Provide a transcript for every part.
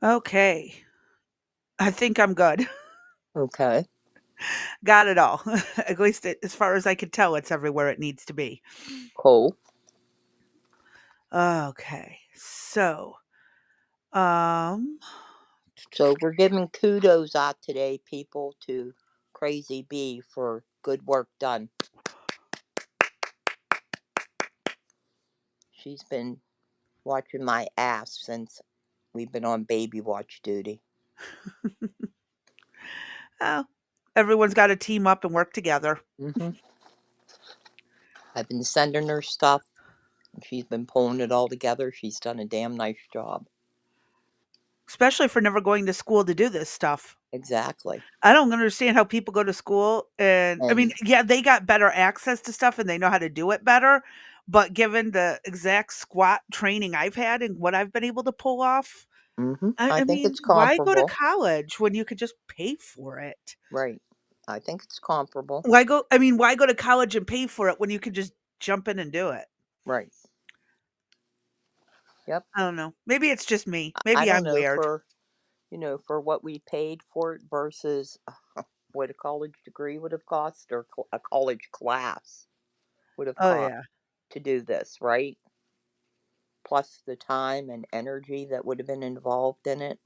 Okay. I think I'm good. Okay, Got it all. At least as far as I can tell, it's everywhere it needs to be. cool. Okay. So, um, So we're giving kudos out today, people, to Crazy Bee for good work done. She's been watching my ass since we've been on baby watch duty. oh, everyone's got to team up and work together, hmm I've been sending her stuff, and she's been pulling it all together. She's done a damn nice job. especially for never going to school to do this stuff. Exactly. I don't understand how people go to school and I mean, And yeah, they got better access to stuff and they know how to do it better, but given the exact squat training I've had and what I've been able to pull off, I I I think mean, it's why go to comparable. college when you could just pay for it? Right. I think it's comparable. Why go to college and pay for it when you could just jump in and do it? Right. Yep. I don't know. Maybe it's just me. I Maybe don't I'm know weird. for what we paid for it versus what a college degree would have cost or a college class would have Oh, cost yeah. to do this, right? Plus the time and energy that would have been involved in it.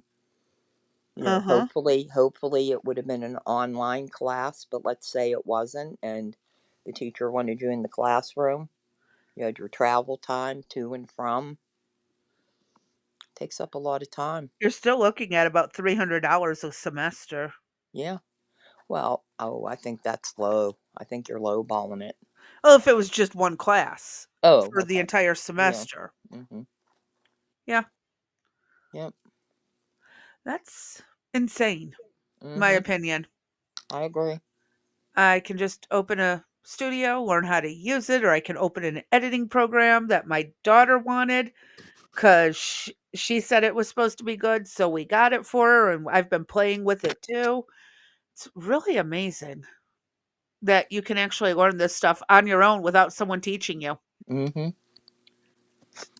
Uh-huh. Hopefully it would have been an online class, but let's say it wasn't and the teacher wanted you in the classroom. You had your travel time to and from. Takes up a lot of time. You're still looking at about $300 a semester. Yeah. Well, oh, I think that's low. I think you're lowballing it. Well, if it was just one class Oh, for the okay. entire Yeah. semester. Mhm. Yeah, Yep. that's insane, my Mhm. opinion. I agree. I can just open a studio, learn how to use it, or I can open an editing program that my daughter wanted because she said it was supposed to be good. So we got it for her, and I've been playing with it too. It's really amazing that you can actually learn this stuff on your own without someone teaching you. Mhm.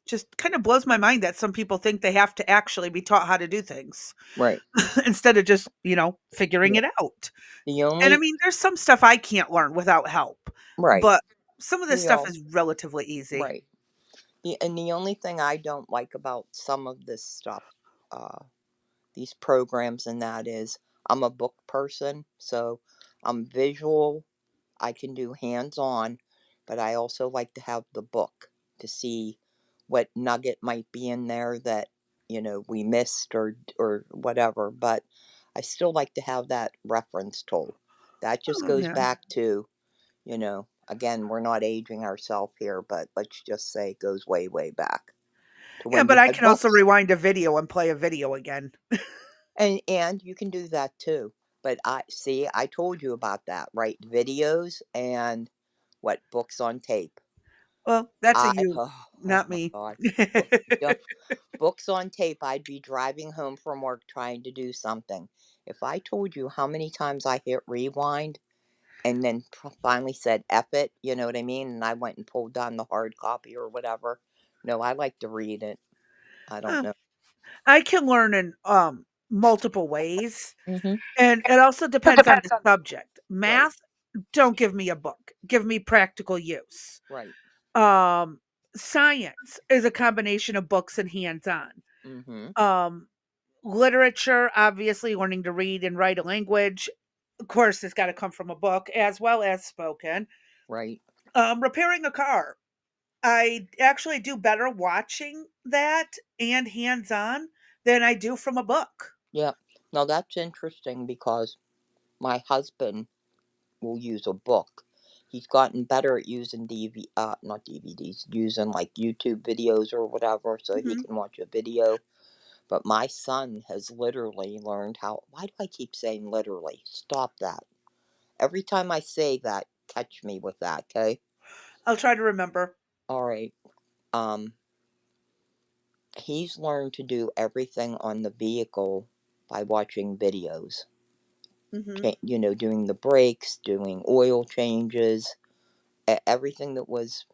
Just kind of blows my mind that some people think they have to actually be taught how to do things Right. instead of just, figuring Yeah. it out. The And I only mean, there's some stuff I can't learn without help, right. but some of this We stuff all is relatively easy. right. The only thing I don't like about some of this stuff, uh, these programs and that is, I'm a book person, so I'm visual. I can do hands on, but I also like to have the book to see what nugget might be in there that we missed or whatever. But I still like to have that reference tool. That just Oh, goes yeah. back to again, we're not aging ourselves here, but let's just say it goes way way back to Yeah, when but you I had can also books. rewind a video and play a video again. And you can do that too. But I told you about that, right? Videos and what books on tape. Well, that's a I you, oh not my me. god. Book, yeah, books on tape. I'd be driving home from work trying to do something. If I told you how many times I hit rewind and then finally said F it, you know what I mean? And I went and pulled down the hard copy or whatever. No, I like to read it. I don't Huh. know. I can learn in, multiple ways, hmm and it also It depends on depends the on subject. Right, Math, don't give me a book, give me practical use. right. Um, Science is a combination of books and hands-on. hmm Um, Literature, obviously learning to read and write a language, of course, it's gotta come from a book as well as spoken. Right. Repairing a car, I actually do better watching that and hands-on than I do from a book. Yeah. Now that's interesting because my husband will use a book. He's gotten better at using not DVDs, using like YouTube videos or whatever, so he Mhm. can watch a video. But my son has literally learned how. Why do I keep saying literally? Stop that. Every time I say that, catch me with that, okay? I'll try to remember. All right. Um, he's learned to do everything on the vehicle by watching videos. Mhm. Doing the brakes, doing oil changes, everything that was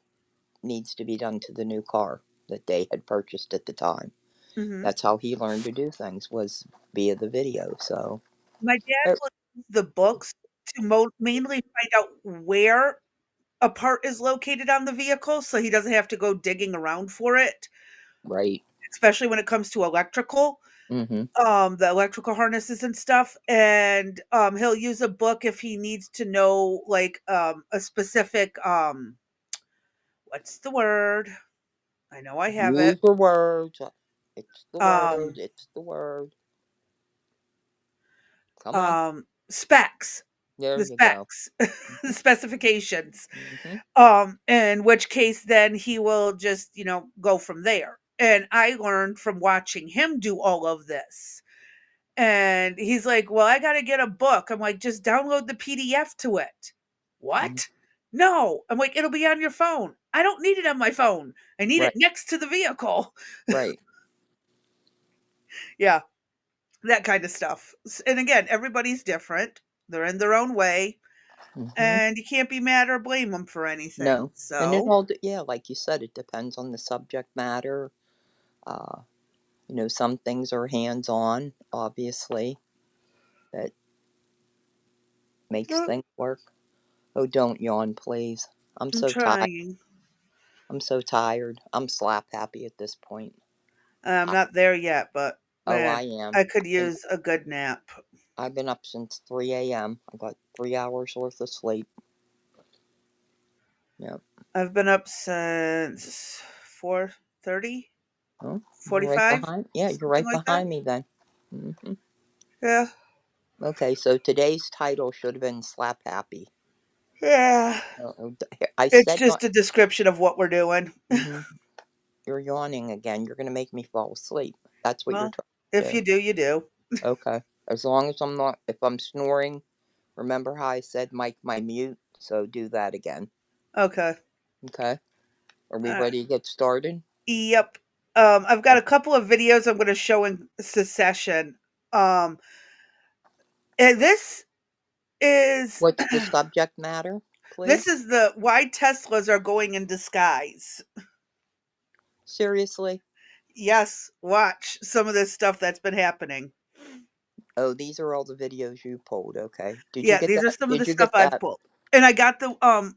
needs to be done to the new car that they had purchased at the time. Mhm. That's how he learned to do things, was via the video. So My dad er, will use the books to mainly find out where a part is located on the vehicle, so he doesn't have to go digging around for it, right. especially when it comes to electrical, Mm-hmm. the electrical harnesses and stuff, and, he'll use a book if he needs to know, like, a specific, what's the word? I know I have it. Use the words. It's the word. Um, It's the word. Come on. specs, There the you go. specs, the specifications. Mm-hmm. In which case then he will just, go from there. And I learned from watching him do all of this. And he's like, "Well, I got to get a book." I'm like, "Just download the PDF to it." Mm-hmm. What? No. I'm like, "It'll be on your phone." I don't need it on my phone. I need it Right. next to the vehicle. Right. Yeah, that kind of stuff. And again, everybody's different. They're in their own way, Mm-hmm. and you can't be mad or blame them for anything. No. And it So, all, yeah, like you said, it depends on the subject matter. Uh, some things are hands on, obviously, that makes uh, things work. Oh, don't yawn, please. I'm I'm so tired. trying. I'm so tired. I'm slap happy at this point. I'm I, not there yet, but oh, man, I am. I could use a good nap. I've been up since 3 a.m. I got 3 hours worth of sleep. Yep. I've been up since 4:30, Oh, you're right 45, behind. Yeah, you're something right like that. behind me then. Hmm. Yeah. Okay, so today's title should have been slap happy. Yeah. I It's said not. just a description of what we're doing. Hmm. You're yawning again. You're gonna make me fall asleep. That's what you're Well, trying if to do. you do, you do. Okay. As long as I'm not. If I'm snoring, remember how I said mic my mute. So do that again. Okay. Okay. Are we All right. ready to get started? Yep. I've got Okay. a couple of videos I'm going to show in succession. Um, and is What's the subject matter, this please? is the why Teslas are going in disguise. Seriously? Yes, watch some of this stuff that's been happening. Oh, these are all the videos you pulled. Okay. Did you Yeah, get these are that? some of the Did you stuff get I've that pulled. And I got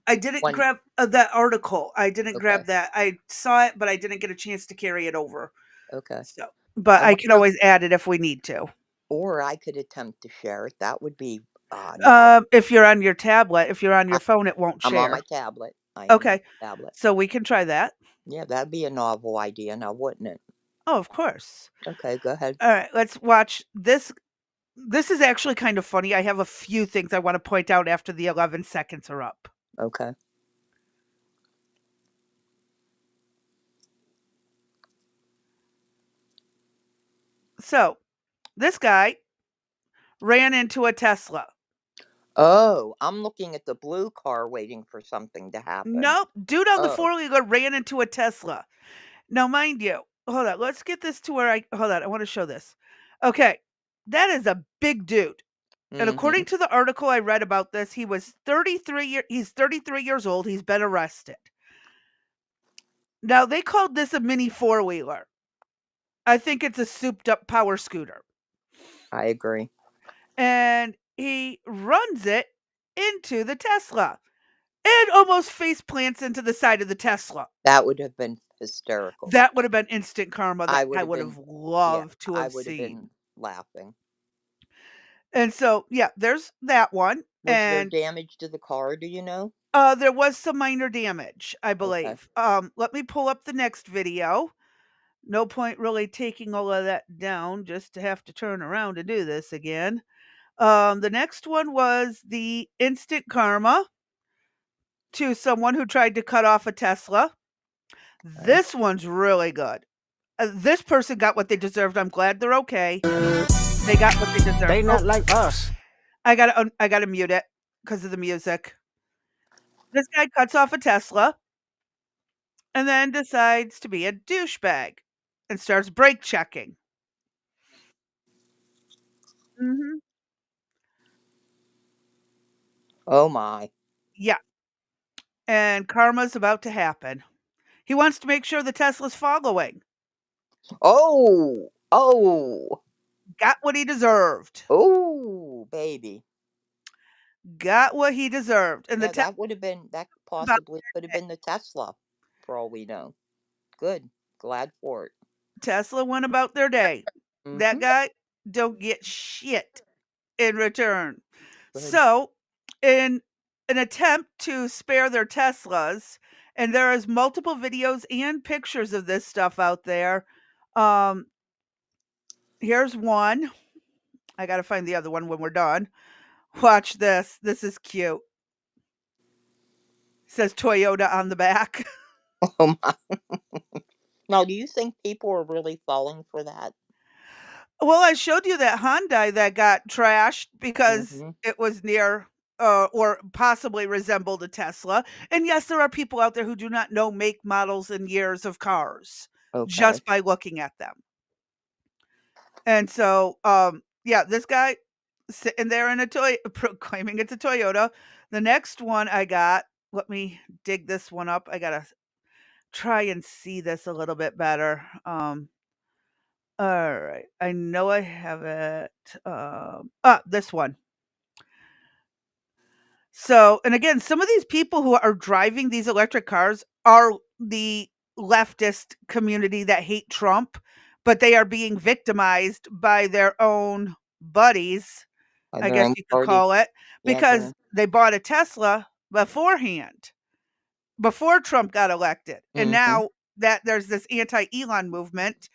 I didn't one? grab that article. I didn't Okay. grab that. I saw it, but I didn't get a chance to carry it over. Okay. So, but I I can wonder, always add it if we need to. or I could attempt to share it. That would be, no. If you're on your tablet, if you're on I, your phone, it won't I'm on my share. tablet. I am on Okay, my tablet. so we can try that. Yeah, that'd be a novel idea now, wouldn't it? Oh, of course. Okay, go ahead. All right, let's watch this. This is actually kind of funny. I have a few things I want to point out after the 11 seconds are up. Okay. So, this guy ran into a Tesla. Oh, I'm looking at the blue car waiting for something to happen. Nope, dude on the Oh, four-wheeler ran into a Tesla. Now, mind you, hold on, let's get this to where hold on, I wanna show this. Okay, that is a big dude, and mm-hmm. according to the article I read about this, he's 33 years old, he's been arrested. Now, they called this a mini four-wheeler. I think it's a souped up power scooter, I agree. and he runs it into the Tesla and almost face plants into the side of the Tesla. That would have been hysterical. That would have been instant karma that I would I have would been, have yeah, loved to I have would have seen. been laughing. And so, yeah, there's that one, Was there and, damage to the car? Do you know? there was some minor damage, I Okay. believe. Let me pull up the next video. No point really taking all of that down just to have to turn around to do this again. The next one was the instant karma to someone who tried to cut off a Tesla. Okay. This one's really good. This person got what they deserved. I'm glad they're okay. They got what they deserved. They Oh, not like us. I gotta mute it because of the music. This guy cuts off a Tesla and then decides to be a douchebag and starts brake checking. Mhm. Oh my. Yeah, and karma's about to happen. He wants to make sure the Tesla's following. Oh, oh, Got what he deserved. oh, baby. Got what he deserved. And the Yeah, Tesla that would have been, that about possibly could have been the Tesla, for all we know. Good. Glad for it. Tesla went about their day. That Mm-hmm. guy don't get shit in return. Good. So, in an attempt to spare their Teslas, and there is multiple videos and pictures of this stuff out there. Um, here's one. I got to find the other one when we're done. Watch this. This is cute. Says Toyota on the back. Oh my. Now, do you think people are really falling for that? Well, I showed you that Hyundai that got trashed because Mm-hmm. it was near or possibly resembled a Tesla. And yes, there are people out there who do not know make, models, and years of cars Okay. just by looking at them. And so, yeah, this guy sitting there in a toy proclaiming it's a Toyota. The next one I got, let me dig this one up. I gotta try and see this a little bit better. All right. I know I have it. This one. So, and again, some of these people who are driving these electric cars are the leftist community that hate Trump, but they are being victimized by their own buddies, By I their guess own you could party. call it, Yeah, their because own. they bought a Tesla beforehand, before Trump got elected. And Mm-hmm. now that there's this anti Elon movement,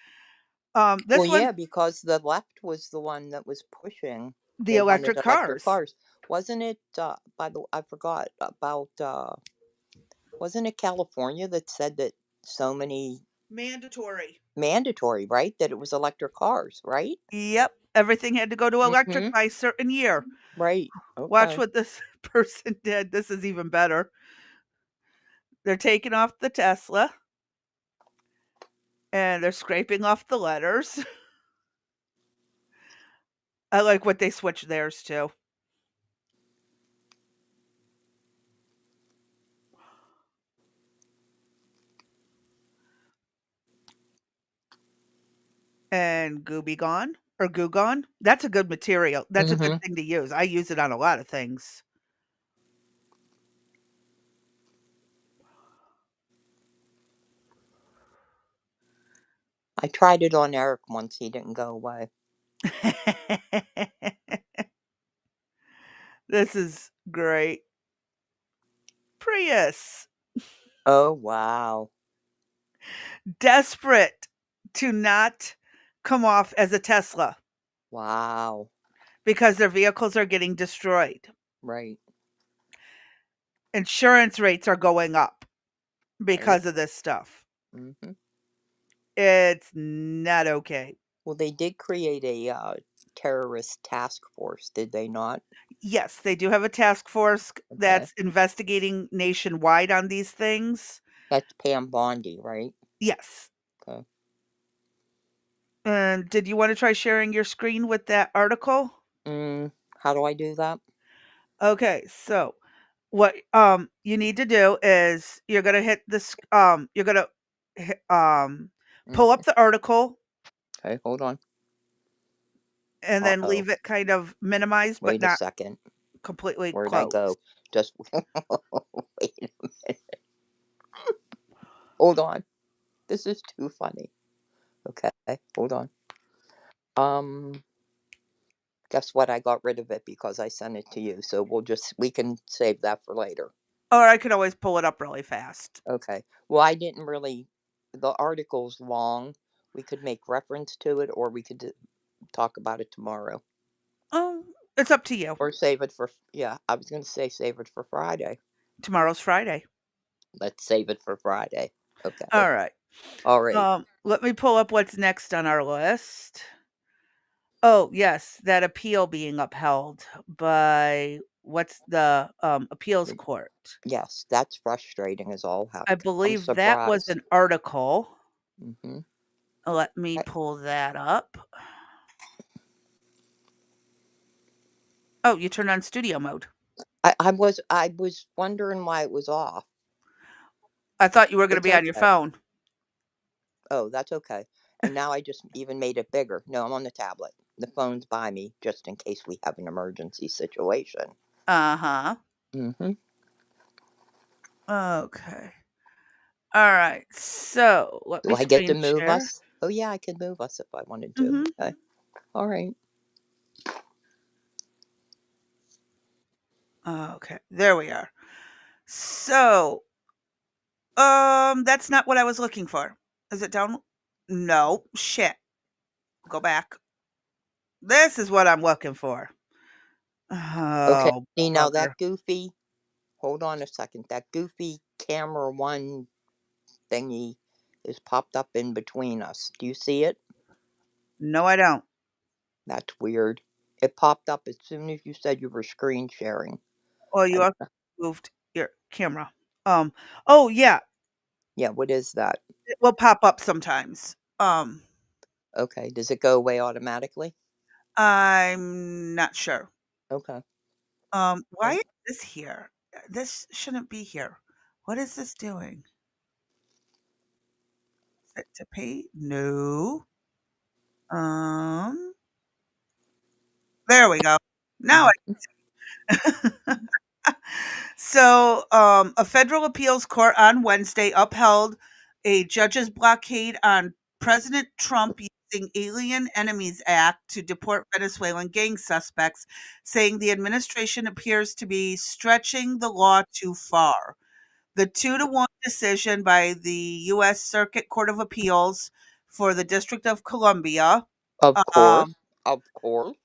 Well, this one, yeah, because the left was the one that was pushing. the They wanted electric electric cars, cars, wasn't it? By the, I forgot about. Wasn't it California that said that so many mandatory. mandatory, right? That it was electric cars, right? Yep, everything had to go to Mm-hmm. electric by a certain year. Right. Watch Okay. what this person did. This is even better. They're taking off the Tesla and they're scraping off the letters. I like what they switched theirs to. And Gooby Gone or Goo Gone. That's a good material. That's a good Mm-hmm. thing to use. I use it on a lot of things. I tried it on Eric once. He didn't go away. This is great. Prius. Oh wow. Desperate to not come off as a Tesla Wow. because their vehicles are getting destroyed. Right. Insurance rates are going up Right. because of this stuff. Mm-hmm. It's not okay. Well, they did create a terrorist task force, did they not? Yes, they do have a task force Okay. that's investigating nationwide on these things. That's Pam Bondi, right? Yes. Okay. And did you want to try sharing your screen with that article? How do I do that? Okay, so what you need to do is you're gonna hit this you're gonna hit, pull Mm. up the article Okay, hold on. and then Uh-oh. leave it kind of minimized but Wait a not second. completely Where'd I closed. go? Just wait. Hold on. This is too funny. Okay, hold on. Um, guess what? I got rid of it because I sent it to you. So we can save that for later. Or I could always pull it up really fast. Okay. Well, I didn't really. The article's long. We could make reference to it, or we could talk about it tomorrow, Oh, it's up to you. or save it for. Yeah, I was going to say save it for Friday. Tomorrow's Friday. Let's save it for Friday. Okay. All right. All right. Let me pull up what's next on our list. Oh, yes, that appeal being upheld by what's the appeals court. Yes, that's frustrating as all heck. I I'm believe that was surprised. an article. Hmm. Let me I, pull that up. Oh, you turned on studio mode. I was wondering why it was off. I thought you were going to It's be on your okay. phone. Oh, that's okay. And now I just even made it bigger. No, I'm on the tablet. The phone's by me just in case we have an emergency situation. Uh-huh. Mhm. Okay. Alright, so let Do me I get to screen move share. us? Oh, yeah, I could move us if I wanted to. Mhm. Okay. All right. Okay, there we are. So, that's not what I was looking for. Is it down? No. Shit. Go back. This is what I'm looking for. Okay. Oh, See, now bugger. that goofy, hold on a second. That goofy camera one thingy is popped up in between us. Do you see it? No, I don't. That's weird. It popped up as soon as you said you were screen sharing. Oh, I you don't also know. moved your camera. Um, oh, yeah, Yeah, what is that? it will pop up sometimes. Okay. Does it go away automatically? I'm not sure. Okay. Why Okay. is this here? This shouldn't be here. What is this doing? Set to pay? No. Um, there we go. Now Mhm. I So, a federal appeals court on Wednesday upheld a judge's blockade on President Trump using Alien Enemies Act to deport Venezuelan gang suspects, saying the administration appears to be stretching the law too far. The 2-1 decision by the U.S. Circuit Court of Appeals for the District of Columbia Of um, course. Of course.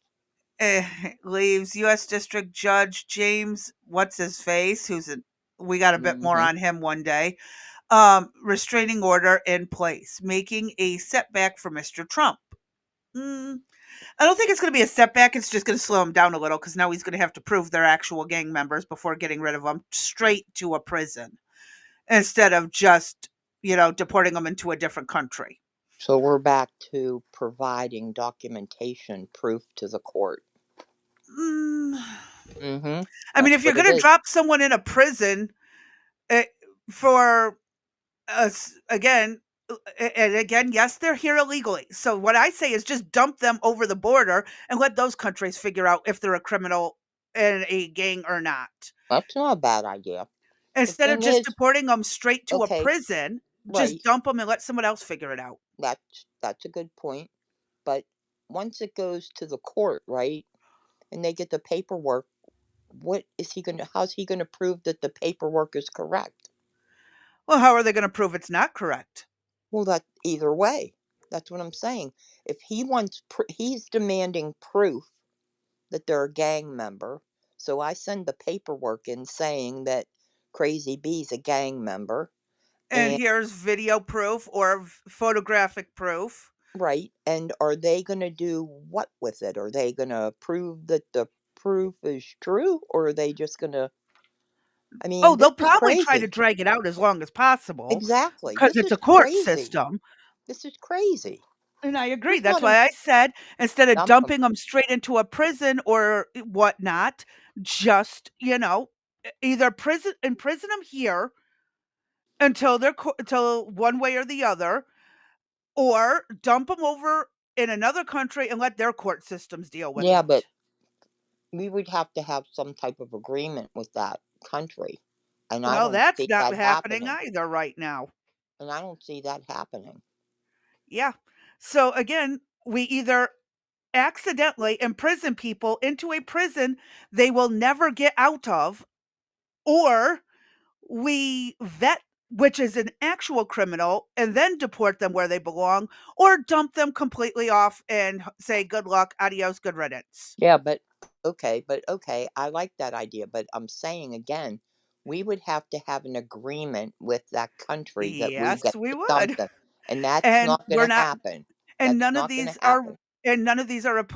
leaves U.S. District Judge James, what's his face, we got a bit more Hmm. on him one day, restraining order in place, making a setback for Mr. Trump. Mm, I don't think it's going to be a setback. It's just going to slow him down a little because now he's going to have to prove they're actual gang members before getting rid of them straight to a prison instead of just, deporting them into a different country. So we're back to providing documentation proof to the court. Mm, Hmm. I mean, That's if you're what it going to is. drop someone in a prison eh, for again, and again, yes, they're here illegally. So what I say is just dump them over the border and let those countries figure out if they're a criminal in a gang or not. That's not a bad idea. The Instead of thing just is, deporting them straight to a okay, prison, just right, dump them and let someone else figure it out. that's a good point. But once it goes to the court, right, and they get the paperwork, what is he gonna how's he gonna prove that the paperwork is correct? Well, how are they going to prove it's not correct? Well, that either way. That's what I'm saying. If he wants he's demanding proof that they're a gang member. So I send the paperwork in saying that Crazy B's a gang member. And And here's video proof or photographic proof. right, and are they going to do what with it? Are they going to prove that the proof is true, or are they just going to I Oh, mean, this they'll is probably try to crazy. drag it out as long as possible Exactly. because This it's is a court crazy. system. This is crazy. And I agree. There's That's not a why I said instead of I'm dumping them straight into a prison or whatnot, just, either imprison them here until until one way or the other, or dump them over in another country and let their court systems deal with Yeah, but it. we would have to have some type of agreement with that country. And I Well, don't that's see not that happening happening. either right now. And I don't see that happening. Yeah. So again, we either accidentally imprison people into a prison they will never get out of, or we vet which is an actual criminal and then deport them where they belong, or dump them completely off and say good luck, adios, good riddance. Yeah, but okay, I like that idea, but I'm saying again, we would have to have an agreement with that country that we Yes, get we to dump would. them, and that's And not we're gonna not happen. and That's none of not gonna these are happen. and none of these are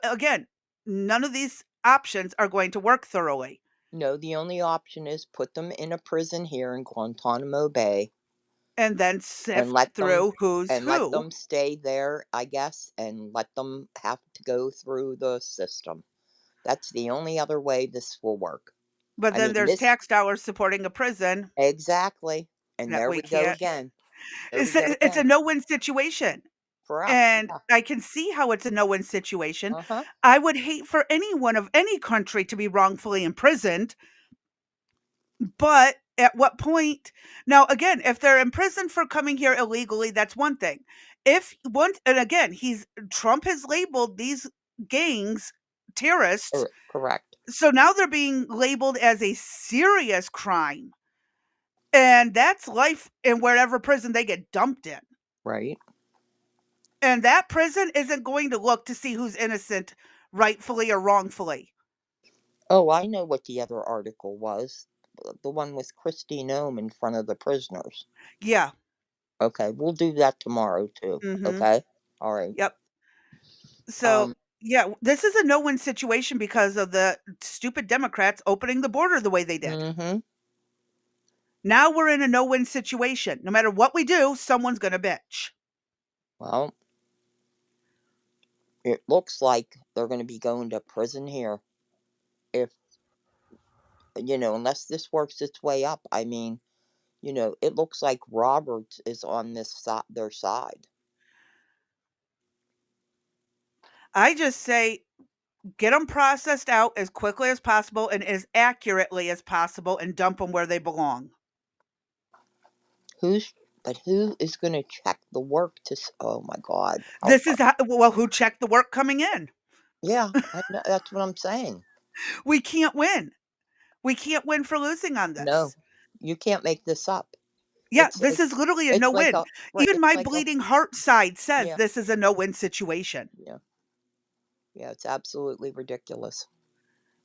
again, none of these options are going to work thoroughly, No, the only option is put them in a prison here in Guantanamo Bay and then and sift through who's let who. them stay there, I guess, and let them have to go through the system. That's the only other way this will work. But I then mean, there's this tax dollars supporting a prison exactly. And that there we we go can't. again. There we It's go a again. no-win situation. Correct. and Yeah. I can see how it's a no-win situation. Uh-huh. I would hate for anyone of any country to be wrongfully imprisoned, but at what point now, again, if they're in prison for coming here illegally, that's one thing. If once and again, he's Trump has labeled these gangs terrorists, Correct. so now they're being labeled as a serious crime, and that's life in wherever prison they get dumped in. Right. And that prison isn't going to look to see who's innocent rightfully or wrongfully. Oh, I know what the other article was. The one with Christy Nome in front of the prisoners. Yeah. Okay, we'll do that tomorrow too. Mhm. Okay? All right. Yep. So, Um, yeah, this is a no-win situation because of the stupid Democrats opening the border the way they did. mm-hmm. Now we're in a no-win situation. No matter what we do, someone's gonna bitch. Well, it looks like they're going to be going to prison here if, unless this works its way up. I mean, it looks like Roberts is on their side. I just say get them processed out as quickly as possible and as accurately as possible and dump them where they belong. Who's but who is going to check the work oh my god. This is how, well, who checked the work coming in? Yeah, I know, that's what I'm saying. We can't win. We can't win for losing on No. this. You can't make this up. Yeah, It's this is it's literally a it's like no-win. a right, Even it's my like a bleeding heart side says yeah, this is a no-win situation. yeah. Yeah, it's absolutely ridiculous.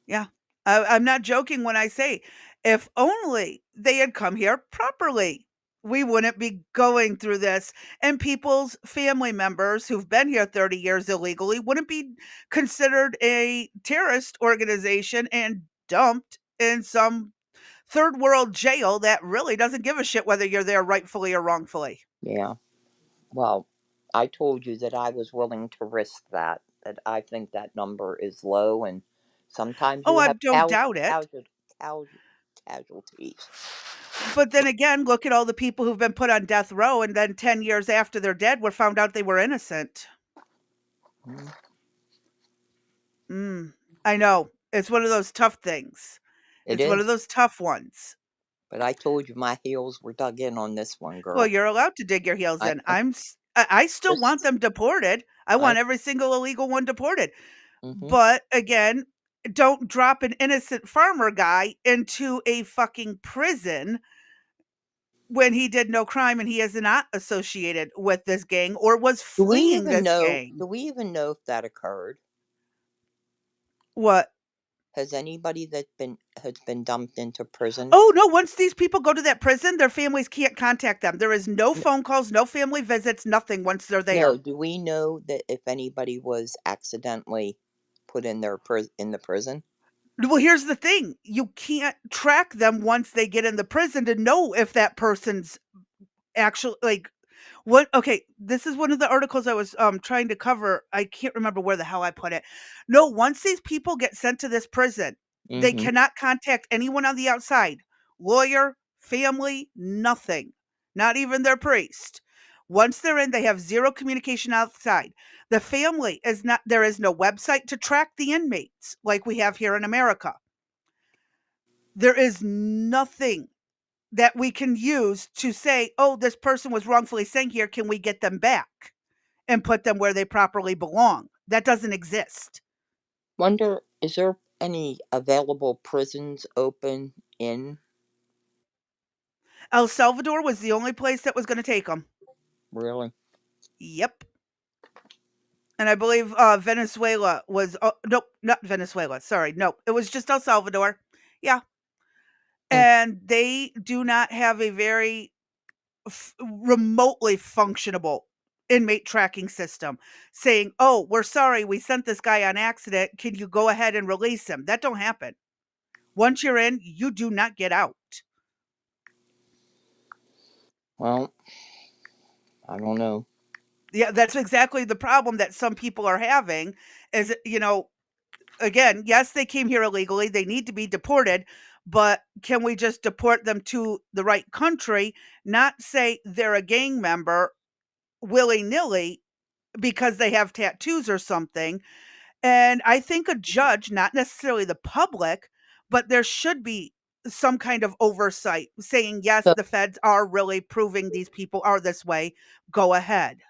Yeah. I'm not joking when I say, if only they had come here properly, we wouldn't be going through this. And people's family members who've been here 30 years illegally wouldn't be considered a terrorist organization and dumped in some third world jail that really doesn't give a shit whether you're there rightfully or wrongfully. Yeah. Well, I told you that I was willing to risk that I think that number is low, and sometimes Oh, you I have don't doubt it. casualties. But then again, look at all the people who've been put on death row and then 10 years after they're dead were found out they were innocent. Mm, Mm, I know. It's one of those tough things. it It's one of is. those tough ones. But I told you my heels were dug in on this one, Well, girl. you're allowed to dig your heels I in. know. I still want Just them deported. I I want every single illegal one deported. hmm But again, don't drop an innocent farmer guy into a fucking prison when he did no crime and he is not associated with this gang or was Do we fleeing even this know? gang. Do we even know if that occurred? What? Has anybody that been has been dumped into prison? Oh, no, once these people go to that prison, their families can't contact them. There is no N- phone calls, no family visits, nothing once they're No. there. Do we know that if anybody was accidentally put in in the prison? Well, here's the thing. You can't track them once they get in the prison to know if that person's actually like what okay, this is one of the articles I was trying to cover. I can't remember where the hell I put it. No, once these people get sent to this prison, they Mm-hmm. cannot contact anyone on the outside. Lawyer, family, nothing. Not even their priest. Once they're in, they have zero communication outside. The family is not there is no website to track the inmates like we have here in America. There is nothing that we can use to say, "Oh, this person was wrongfully sent here. Can we get them back and put them where they properly belong?" That doesn't exist. Wonder, is there any available prisons open in El Salvador was the only place that was going to take them. really? Yep. And I believe Venezuela was, nope, not Venezuela. Sorry. No, it was just El Salvador. Yeah. Mm. And they do not have a very remotely functionable inmate tracking system saying, "Oh, we're sorry, we sent this guy on accident. Can you go ahead and release him?" That don't happen. Once you're in, you do not get out. Well, I don't know. Yeah, that's exactly the problem that some people are having is, again, yes, they came here illegally. They need to be deported, but can we just deport them to the right country, not say they're a gang member willy-nilly because they have tattoos or something. And I think a judge, not necessarily the public, but there should be some kind of oversight saying, yes, So, the feds are really proving these people are this way. Go ahead.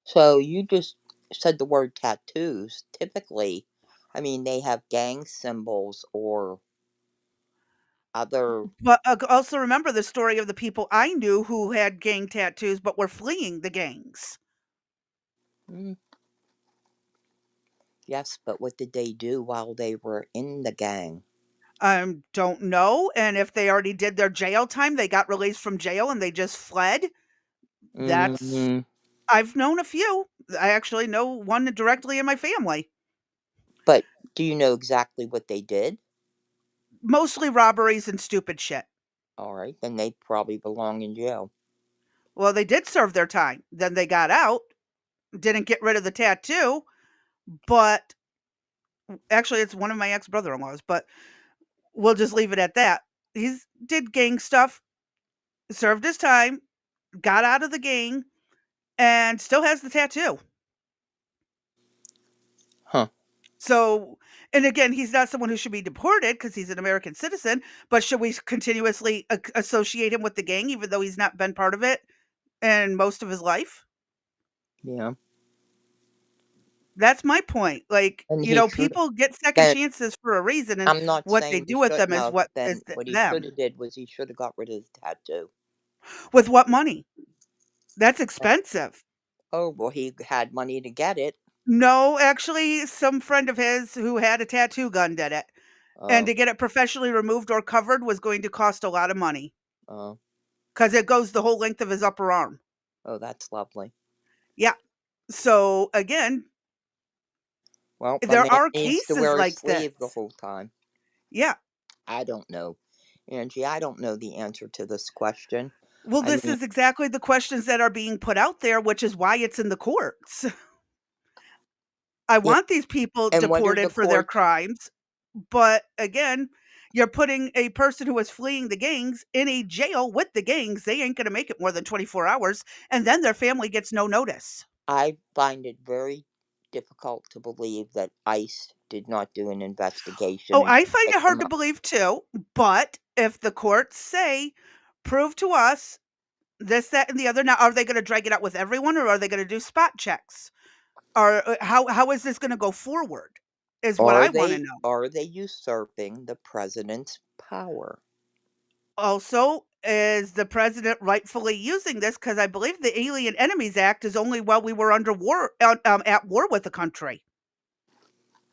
so you just said the word tattoos. Typically, I mean, they have gang symbols or other. But also remember the story of the people I knew who had gang tattoos but were fleeing the gangs. Mm, yes, but what did they do while they were in the gang? Don't know. And if they already did their jail time, they got released from jail and they just fled. That's Hmm. I've known a few. I actually know one directly in my family. But do you know exactly what they did? Mostly robberies and stupid shit. All right, then they probably belong in jail. Well, they did serve their time. Then they got out, didn't get rid of the tattoo, but actually it's one of my ex-brother-in-laws, but we'll just leave it at that. He's did gang stuff, served his time, got out of the gang, and still has the tattoo. Huh. So, and again, he's not someone who should be deported because he's an American citizen, but should we continuously associate him with the gang even though he's not been part of it in most of his life? Yeah. That's my point. Like, And he should. people get second Then chances for a reason, and I'm not what they saying he do with them shouldn't is have. what is Then what he should them. have did was he should have got rid of the tattoo. With what money? That's Uh, expensive. Oh well, he had money to get it. No, actually, some friend of his who had a tattoo gun did it. And Oh, to get it professionally removed or covered was going to cost a lot of money oh, because it goes the whole length of his upper arm. oh, that's lovely. Yeah. So again, Well, a there man are needs to cases wear a like this. sleeve the whole time. Yeah. I don't know, Angie. I don't know the answer to this question. Well, I this mean, is exactly the questions that are being put out there, which is why it's in the courts. I yeah. want these people And what are the deported for their courts? crimes, but again, you're putting a person who is fleeing the gangs in a jail with the gangs. They ain't going to make it more than 24 hours, and then their family gets no notice. I find it very difficult to believe that ICE did not do an investigation Oh, and I find pick it hard them to up. believe too, but if the courts say, prove to us this, that, and the other, now are they going to drag it out with everyone or are they going to do spot checks? Or how is this going to go forward? Is what I want to know. Are they usurping the president's power? Also, is the president rightfully using this? Because I believe the Alien Enemies Act is only while we were under war, at war with the country.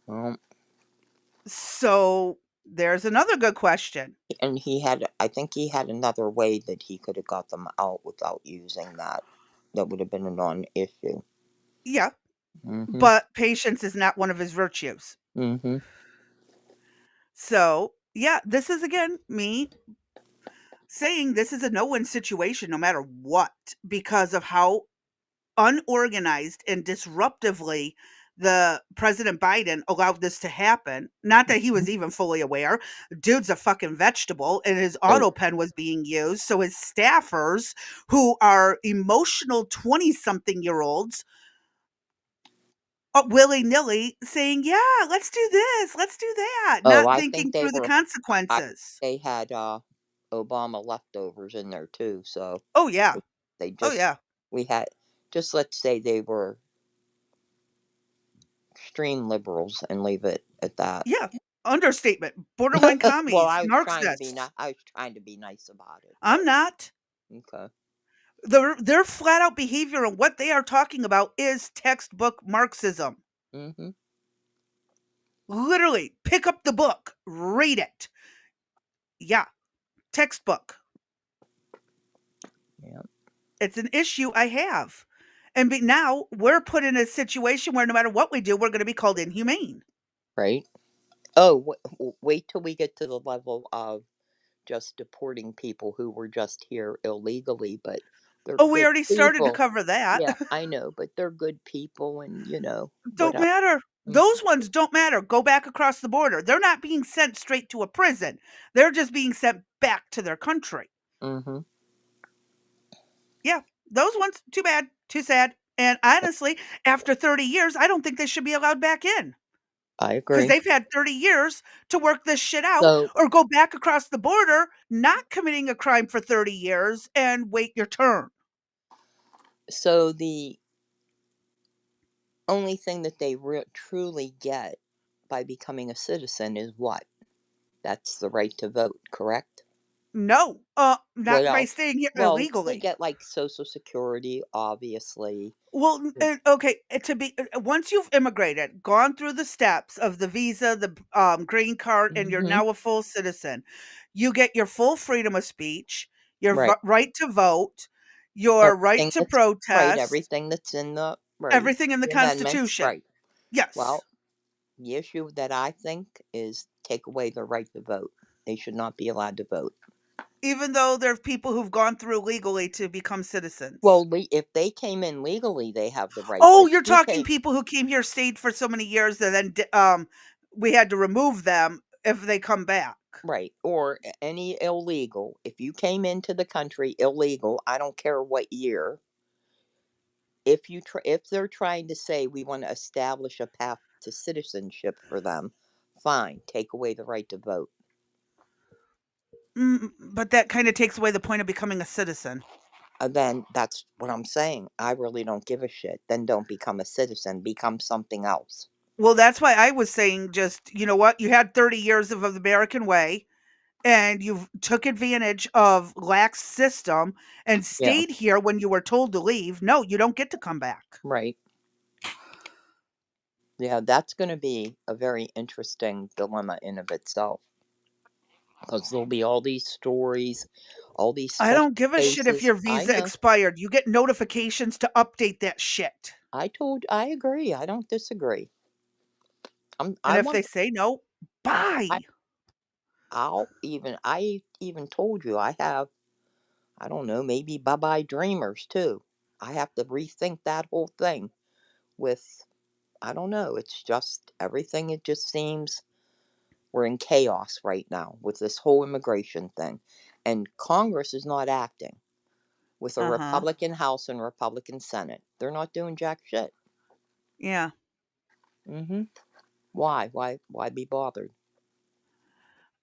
Well, So there's another good question. and he had, I think he had another way that he could have got them out without using that. That would have been a non-issue. Yeah, Mm-hmm. but patience is not one of his virtues. Mm-hmm. So yeah, this is again me saying this is a no-win situation no matter what, because of how unorganized and disruptively the President Biden allowed this to happen. Not that he was even fully aware. Dude's a fucking vegetable, and his Oh, auto pen was being used. So his staffers, who are emotional 20 something year olds, willy nilly saying, yeah, let's do this, let's do that, oh, not I think thinking they through the were. I consequences. They had Obama leftovers in there too. So Oh, yeah. they Oh, just yeah. we had just let's say they were extreme liberals and leave it at that. Yeah. Understatement. Borderline Well, commies, I was trying to be Marxists. nice. I was trying to be nice about it, I'm but not. okay. Their flat out behavior and what they are talking about is textbook Marxism. Mm-hmm. Literally, pick up the book, read it. Yeah, textbook. Yeah. It's an issue I have. And now we're put in a situation where no matter what we do, we're going to be called inhumane. Right. Oh, wait till we get to the level of just deporting people who were just here illegally, but they're Oh, we good already started to people. cover that. Yeah, I know, but they're good people, and Don't whatever. matter. Those ones don't matter. Go back across the border. They're not being sent straight to a prison. They're just being sent back to their country. Mm-hmm. Yeah, those ones, too bad, too sad. And honestly, after 30 years, I don't think they should be allowed back in I because agree. they've had 30 years to work this shit out So, or go back across the border, not committing a crime for 30 years and wait your turn. so the only thing that they truly get by becoming a citizen is what? That's the right to vote, correct? No, What not by else? staying here Well, they illegally. get like Social Security, obviously. Well, okay, to be once you've immigrated, gone through the steps of the visa, the green card, and you're Mm-hmm. now a full citizen, you get your full freedom of speech, your Right. right to vote, your right Everything to that's right, protest, everything that's in the right, everything in the the amendments, Constitution. right. Yes, Well, the issue that I think is take away the right to vote. They should not be allowed to vote. even though there are people who've gone through legally to become citizens. Well, if they came in legally, they have the right. Oh, But you're you talking came people who came here, stayed for so many years, and then we had to remove them if they come back. right, or any illegal. If you came into the country illegal, I don't care what year. If they're trying to say we want to establish a path to citizenship for them, fine, take away the right to vote. But that kind of takes away the point of becoming a citizen. Then that's what I'm saying. I really don't give a shit. Then don't become a citizen. Become something else. Well, that's why I was saying just, you know what? You had 30 years of the American way and you took advantage of lax system and Yeah, stayed here when you were told to leave. No, you don't get to come back. right. Yeah, that's going to be a very interesting dilemma in of itself because there'll be all these stories, all these I special don't give a shit if cases. your I visa know. expired. You get notifications to update that shit. I agree. I don't disagree. And I if they want say no, I bye. I even told you I have, I don't know, maybe bye bye dreamers too. I have to rethink that whole thing with, I don't know, it's just everything, it just seems we're in chaos right now with this whole immigration thing. And Congress is not acting with a Uh-huh. Republican House and Republican Senate. They're not doing jack shit. Yeah. Mhm. Why? Why be bothered?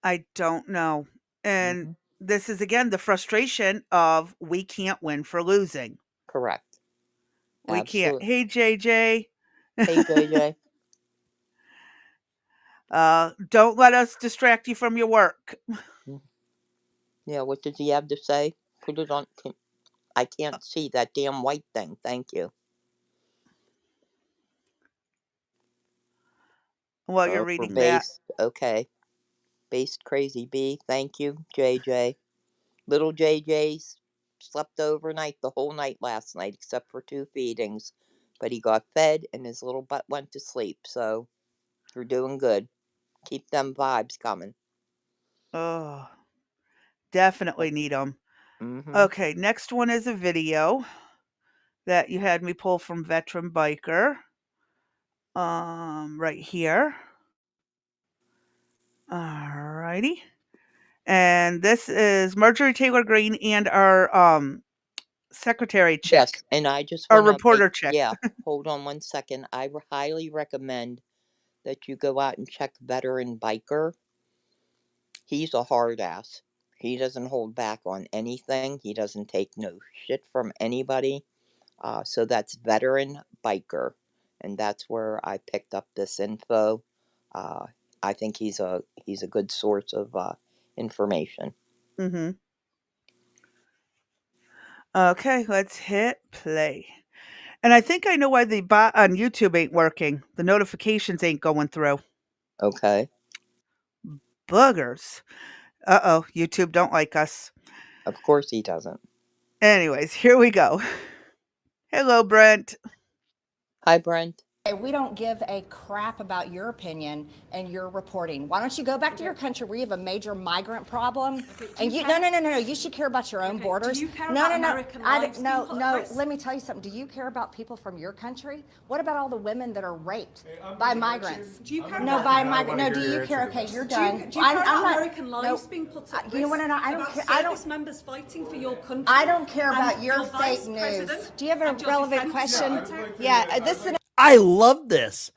I don't know. And Mhm. this is again the frustration of we can't win for losing. Correct. We can't. Absolutely. Hey JJ, Hey JJ. don't let us distract you from your work. Mhm. Yeah, what does he have to say? Put it on. I can't see that damn white thing. Thank you. While you're Oh, for reading that. base. Okay. Based crazy B. Thank you, JJ. Little JJ's slept overnight the whole night last night, except for two feedings. But he got fed and his little butt went to sleep. So you're doing good. Keep them vibes coming. Oh, definitely need them. Mm-hmm. Okay, next one is a video that you had me pull from Veteran Biker. Right here. Alrighty. And this is Marjorie Taylor Greene and our secretary Yes, chick, and I just our want to make, reporter chick. yeah, hold on one second. I highly recommend that you go out and check Veteran Biker. He's a hard ass. He doesn't hold back on anything. He doesn't take no shit from anybody. So that's Veteran Biker, and that's where I picked up this info. Uh, I think he's a good source of information. Mhm. Okay, let's hit play. And I think I know why the bot on YouTube ain't working. The notifications ain't going through. Okay, Boogers. Uh-oh, YouTube don't like us. of course he doesn't. Anyways, here we go. Hello, Brent. Hi, Brent. We don't give a crap about your opinion and your reporting. Why don't you go back to your country where you have a major migrant problem? And you no. You should care about your own borders. Do you care No, about no, no. American I lives no, being put at no. risk? Let me tell you something. Do you care about people from your country? What about all the women that are raped by migrants? Do you care No, about by American migrant. No, do you care? Okay, you're done. Do you care about not. American lives being put at risk? You know what? I don't about care. service members fighting for your country. I don't care and about your vice fake news. president Do you have a and your relevant defense question? secretary? Yeah, this is I love this.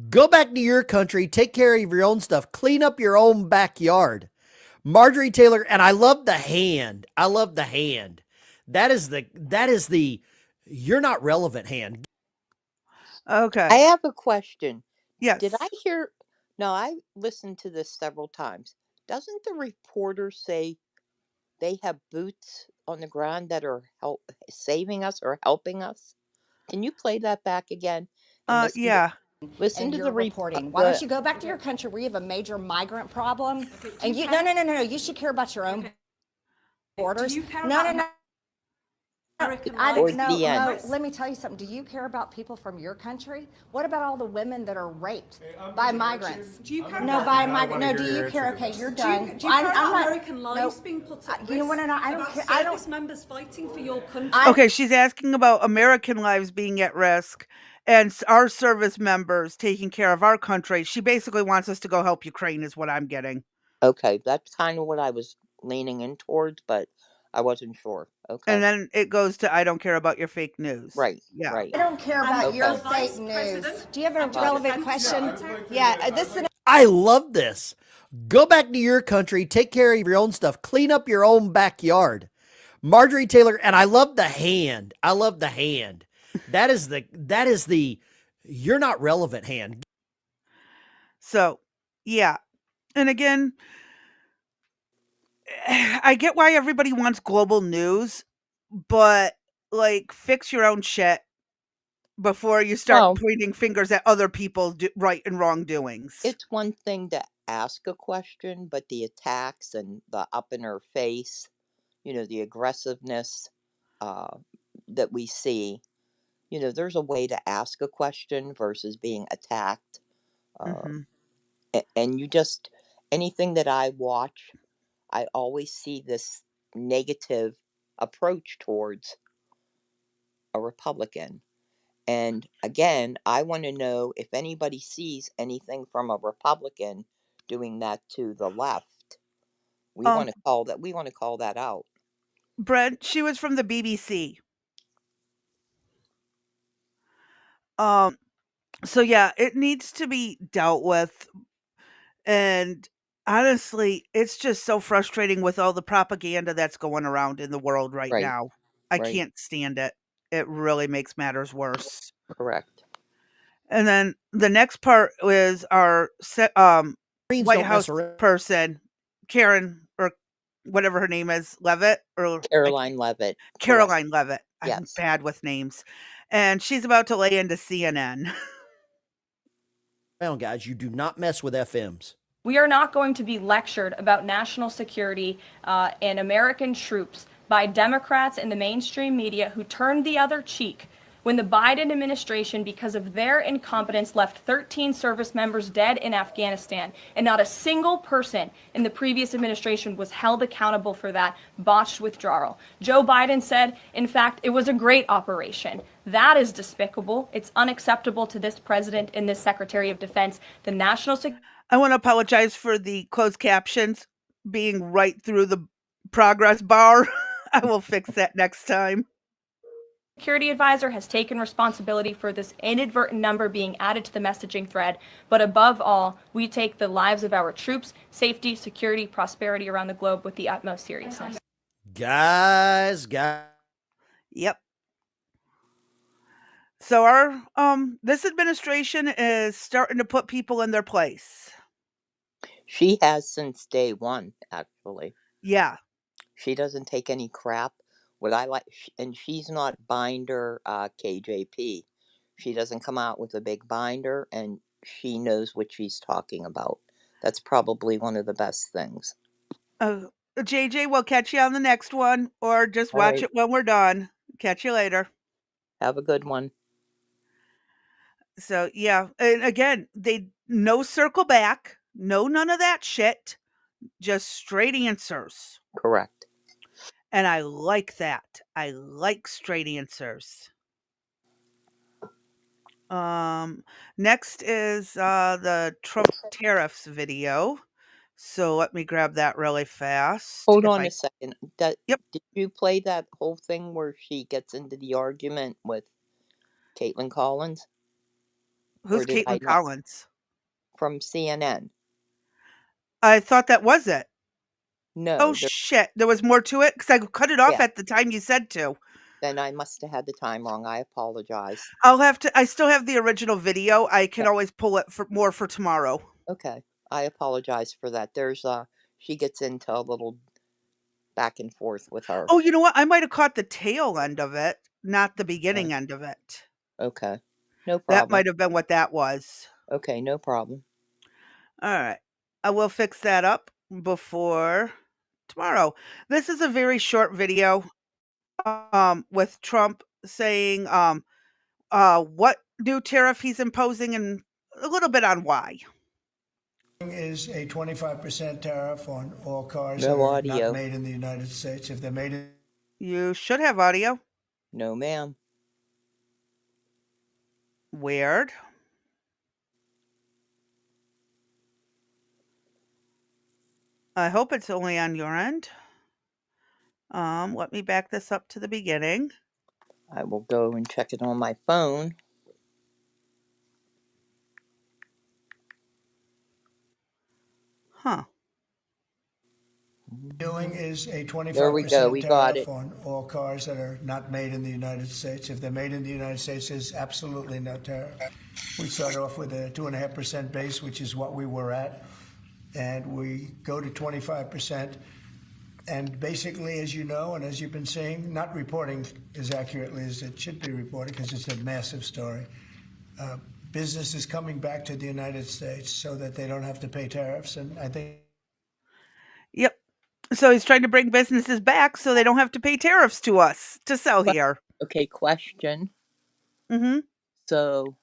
Go back to your country, take care of your own stuff, clean up your own backyard. Marjorie Taylor, and I love the hand. I love the hand. That is the you're not relevant hand. I Okay. have a question. Did I Yes. hear? No, I listened to this several times. Doesn't the reporter say they have boots on the ground that are saving us or helping us? Can you play that back again and Yeah. listen and to your reporting. Why don't you go back to your country where you have a major migrant problem? And you no. You should care about your own borders. Do you care No, about no, no. American I lives don't, Towards no, the end. no. Let me tell you something. Do you care about people from your country? What about all the women that are raped by migrants? Do you care No, about by migrant. No, do you care? Okay, you're done. Do you care about not. American lives being put at risk? You know what? I don't about care. service members fighting for your country. Okay, she's asking about American lives being at risk and our service members taking care of our country. She basically wants us to go help Ukraine, is what I'm getting. Okay, that's kind of what I was leaning in towards, but I wasn't sure. And Okay. then it goes to I don't care about your fake news. Right, Yeah. right. I don't care about Okay. your your fake Vice news. President Do you have a and your relevant defense question? secretary? Yeah, this is I love this. Go back to your country, take care of your own stuff, clean up your own backyard. Marjorie Taylor, and I love the hand. I love the hand. That is the you're not relevant hand. So, yeah. And again, I get why everybody wants global news, but like fix your own shit before you start Well, pointing fingers at other people's right and wrongdoings. it's one thing to ask a question, but the attacks and the up in her face, the aggressiveness uh, that we see, there's a way to ask a question versus being attacked. Uh, Mhm. and anything that I watch, I always see this negative approach towards a Republican. And again, I want to know if anybody sees anything from a Republican doing that to the left. Um, We want to call that out. Brent, she was from the BBC. Um, so yeah, it needs to be dealt with. And honestly, it's just so frustrating with all the propaganda that's going around in the world right Right, now. I right, can't stand it. It really makes matters worse. correct. And then the next part is our Greens White don't mess House around. person, Karen or whatever her name is, Levitt or Caroline Levitt, correct. Caroline Levitt. I'm Yes. bad with names. And she's about to lay into CNN. Guys. You do not mess with FMs. We are not going to be lectured about national security and American troops by Democrats and the mainstream media who turned the other cheek when the Biden administration, because of their incompetence, left 13 service members dead in Afghanistan, and not a single person in the previous administration was held accountable for that botched withdrawal. Joe Biden said, in fact, it was a great operation. That is despicable. It's unacceptable to this president and this Secretary of Defense. The national security I want to apologize for the closed captions being right through the progress bar. I will fix that next time. Security advisor has taken responsibility for this inadvertent number being added to the messaging thread. But above all, we take the lives of our troops, safety, security, prosperity around the globe with the utmost seriousness. Guys. Yep. So our this administration is starting to put people in their place. She has since day one, actually. Yeah. She doesn't take any crap. What I like, and she's not binder KJP. She doesn't come out with a big binder, and she knows what she's talking about. That's probably one of the best things. Uh, JJ, we'll catch you on the next one or just All watch right. it when we're done. Catch you later. Have a good one. So, yeah, and again, they no circle back, no none of that shit, just straight answers, Correct. and I like that. I like straight answers. Um, Next is, the Trump tariffs video. So let me grab that really fast Hold if on I a second. That Yep. did you play that whole thing where she gets into the argument with Caitlin Collins, or Who's did I Caitlin not? Collins? From CNN. I thought that was it. Oh, No, there. shit. There was more to it because I cut it off Yeah. at the time you said to. Then I must have had the time wrong. I apologize. I still have the original video. I can Okay. always pull it for more for tomorrow. Okay. I apologize for that. There's she gets into a little back and forth with her. Oh, you know what? I might have caught the tail end of it, not the Okay. beginning end of it. Okay. No That problem. might have been what that was. Okay, no problem. All right. I will fix that up before tomorrow. This is a very short video with Trump saying what new tariff he's imposing and a little bit on why. Is a 25% tariff on all cars that No are not audio. made in the United States. If they're made in You should have audio. No, ma'am. Weird. I hope it's only on your end. Let me back this up to the beginning. I will go and check it on my phone. Huh. doing is a There we go. 25% We got tariff it. on all cars that are not made in the United States. If they're made in the United States, there's absolutely no tariff. We start off with a 2.5% base, which is what we were at, and we go to 25%. And basically, as you know, and as you've been saying, not reporting as accurately as it should be reported because it's a massive story. Business is coming back to the United States so that they don't have to pay tariffs. And I think Yep. So he's trying to bring businesses back so they don't have to pay tariffs to us to sell here. Okay, question. Mhm. So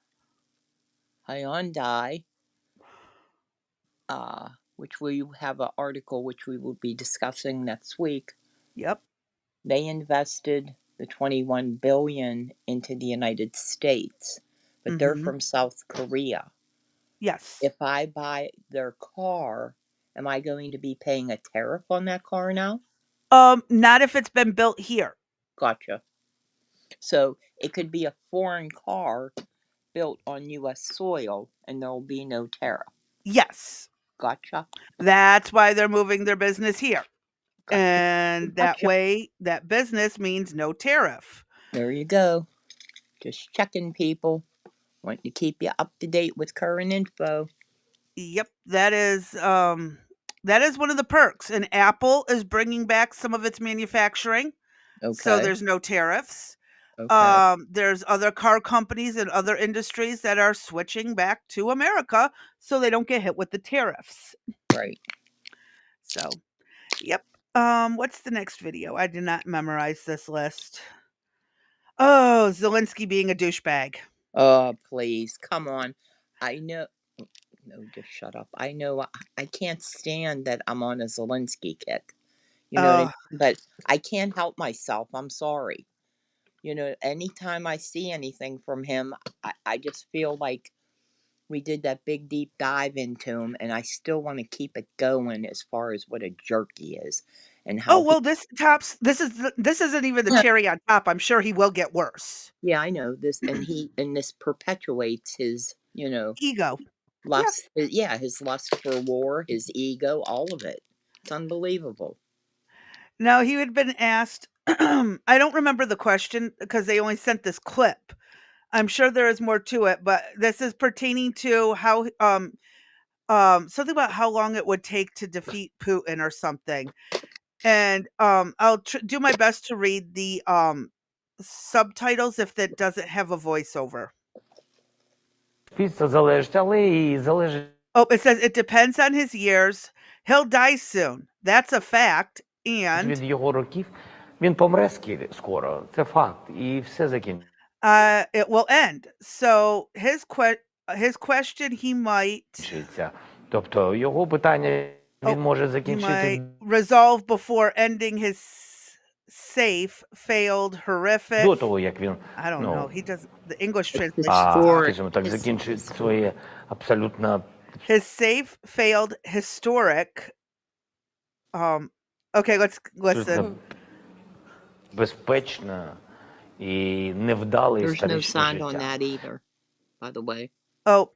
Hyundai, which we have an article which we will be discussing next week, Yep. they invested the 21 billion into the United States, but they're Mhm. from South Korea. Yes. If I buy their car, am I going to be paying a tariff on that car now? Not if it's been built here. Gotcha. So it could be a foreign car built on U.S. soil and there will be no tariff. Yes. Gotcha. That's why they're moving their business here. Gotcha. And that Gotcha. way, that business means no tariff. There you go. Just checking, people. Want to keep you up to date with current info. Yep, that is one of the perks. And Apple is bringing back some of its manufacturing, so Okay. there's no tariffs. Okay. There's other car companies and other industries that are switching back to America so they don't get hit with the tariffs. Right. So, yep. What's the next video? I did not memorize this list. Oh, Zelensky being a douchebag. Oh, please. Come on. I know. No, just shut up. I know I can't stand that I'm on a Zelensky kick. You know what I mean? Oh, But I can't help myself. I'm sorry. Anytime I see anything from him, I just feel like we did that big deep dive into him, and I still want to keep it going as far as what a jerk he is and oh how he. well. This isn't even the cherry on top. I'm sure he will get worse. Yeah, I know this, and this perpetuates his, Ego. Yep. lust. Yeah, his lust for war, his ego, all of it. It's unbelievable. No, he had been asked. I don't remember the question because they only sent this clip. I'm sure there is more to it, but this is pertaining to how something about how long it would take to defeat Putin or something. And I'll do my best to read the subtitles if that doesn't have a voiceover. Oh, it says it depends on his years. He'll die soon. That's a fact. And від його років, він помре скоро. Це факт. І все закінчиться. It will end. So his question, he might Тобто його питання він oh, може he might закінчити resolve before ending his safe, failed, horrific. до того, як він, I don't know. He does the English translation. Historic. скажімо так, закінчить своє абсолютно His safe, failed, historic. Okay, let's listen. абсолютно безпечне і невдале There's no історичне sound on життя. that either, by the way. Oh,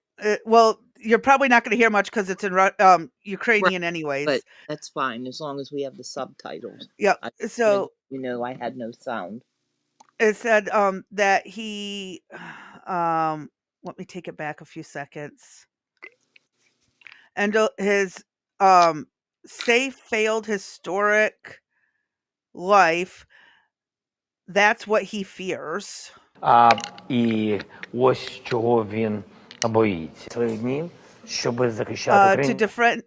well, you're probably not going to hear much because it's in Ukrainian anyways. But that's fine as long as we have the subtitles. Yeah. So I had no sound. it said that he let me take it back a few seconds. And his safe, failed, historic life, that's what he fears. І ось чого він боїться. Свої дні, щоб захищати To Україну. defend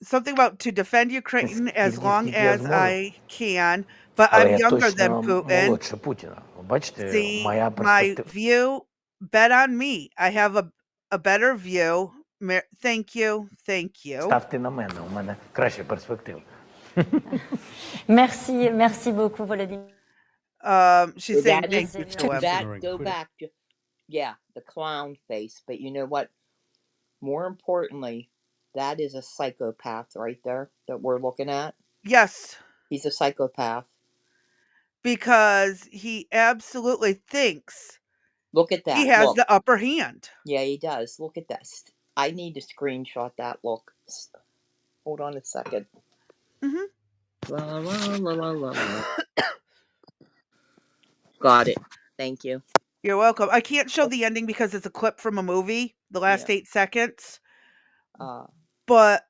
something about to defend Ukraine as long as I can, but Але I'm я younger than точно Putin. молодше Путіна. Бачите, See, моя my перспектива. view, bet on me. I have a better view. Thank you. Thank you. Ставте на мене, у мене краща перспектива. Merci beaucoup, Volodymyr. She's saying That thank is you to him. that go back to the clown face. But you know what? More importantly, that is a psychopath right there that we're looking at. Yes, He's a psychopath. because he absolutely thinks Look at that. he has Look. the upper hand. Yeah, he does. Look at this. I need to screenshot that look. Hold on a second. Mhm. La, la, la, la, la, la. Got it. Thank you. You're welcome. I can't show the ending because it's a clip from a movie, the last 8 seconds. But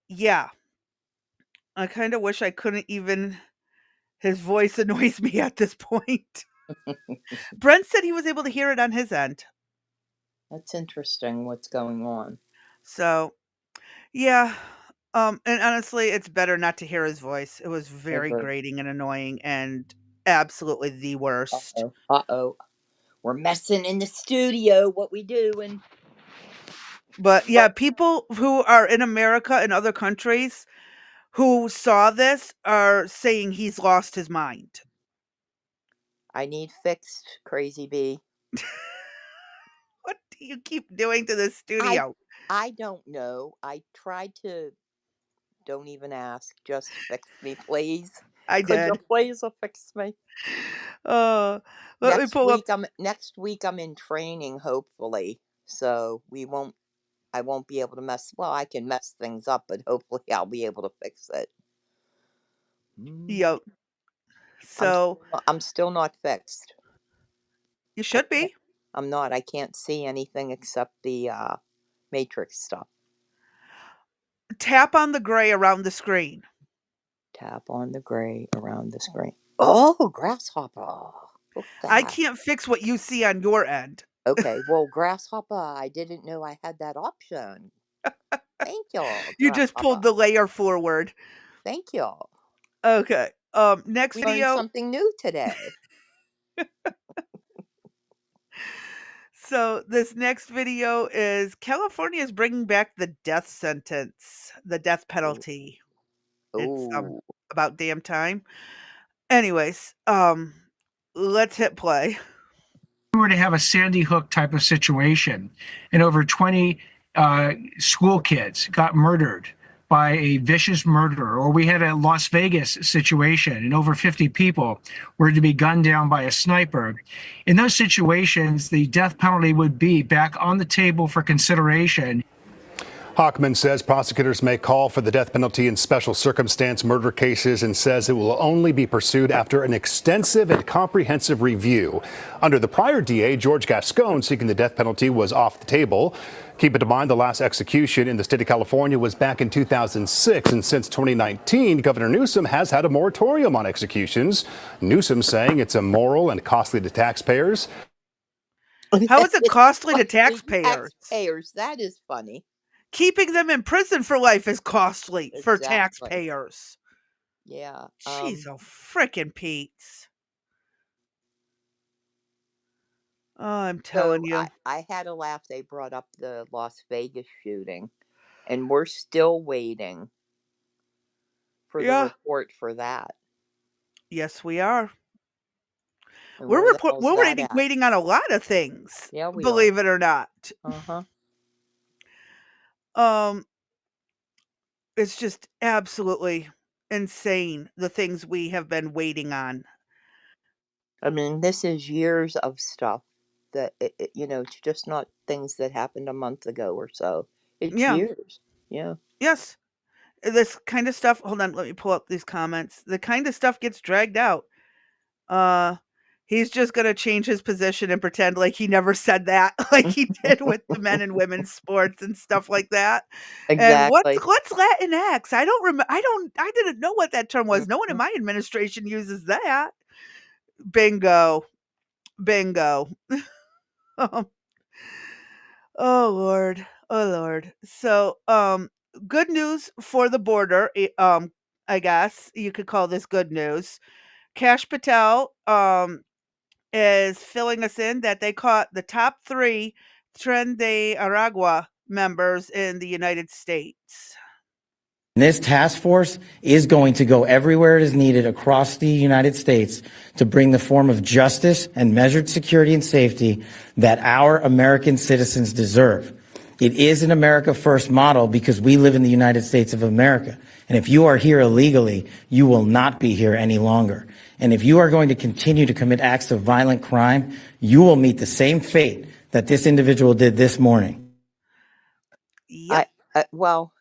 yeah. I kind of wish I couldn't even his voice annoys me at this point. Brent said he was able to hear it on his end. That's interesting what's going on. So, yeah. And honestly, it's better not to hear his voice. It was very Agree. grating and annoying and absolutely the worst. Uh-oh. We're messing in the studio. What we doing? But yeah, people who are in America and other countries who saw this are saying he's lost his mind. I need fixed, Crazy Bee. What do you keep doing to this studio? I don't know. I tried to. Don't even ask. Just fix me, please. I Could you did. please fix me? Let me pull up. Next week I'm in training, hopefully. So I won't be able to mess. Well, I can mess things up, but hopefully I'll be able to fix it. Yep. So I'm still not fixed. you should be. I'm not. I can't see anything except the matrix stuff. Tap on the gray around the screen. Tap on the gray around the screen. Oh, grasshopper. Look at that. I can't fix what you see on your end. Okay, well, grasshopper, I didn't know I had that option. Thank you. You just pulled the layer forward. Thank you. Okay. Next We video. learned something new today. So this next video is California is bringing back the death sentence, the death penalty. It's about damn time. Anyways, let's hit play. We were to have a Sandy Hook type of situation, and over 20 school kids got murdered by a vicious murderer, or we had a Las Vegas situation and over 50 people were to be gunned down by a sniper. In those situations, the death penalty would be back on the table for consideration. Hockman says prosecutors may call for the death penalty in special circumstance murder cases and says it will only be pursued after an extensive and comprehensive review. Under the prior DA, George Gascon, seeking the death penalty was off the table. Keep in mind the last execution in the state of California was back in 2006, and since 2019, Governor Newsom has had a moratorium on executions. Newsom saying it's immoral and costly to taxpayers. How is it costly to taxpayers? That is funny. Keeping them in prison for life is costly for taxpayers. Yeah. Jeez, oh frickin' Pete's. Oh, I'm telling So you. I had a laugh. They brought up the Las Vegas shooting, and we're still waiting for the Yeah. report for that. Yes, we are. And where the hell's We're that at? waiting on a lot of things, Yeah, we are. believe it or not. Uh-huh. Um, it's just absolutely insane the things we have been waiting on. I mean, this is years of stuff that, it's just not things that happened a month ago or so. It's Yeah. years. Yeah. Yes. This kind of stuff, hold on, let me pull up these comments. The kind of stuff gets dragged out. Uh, he's just gonna change his position and pretend like he never said that, like he did with the men and women's sports and stuff like that. And Exactly. what's Latinx? I didn't know what that term was. No one in Mhm. my administration uses that. Bingo. Bingo. Um, oh Lord. Oh Lord. So, good news for the border. I guess you could call this good news. Cash Patel, is filling us in that they caught the top 3 Tren de Aragua members in the United States. This task force is going to go everywhere it is needed across the United States to bring the form of justice and measured security and safety that our American citizens deserve. It is an America First model because we live in the United States of America. And if you are here illegally, you will not be here any longer. And if you are going to continue to commit acts of violent crime, you will meet the same fate that this individual did this morning. Yep. Well,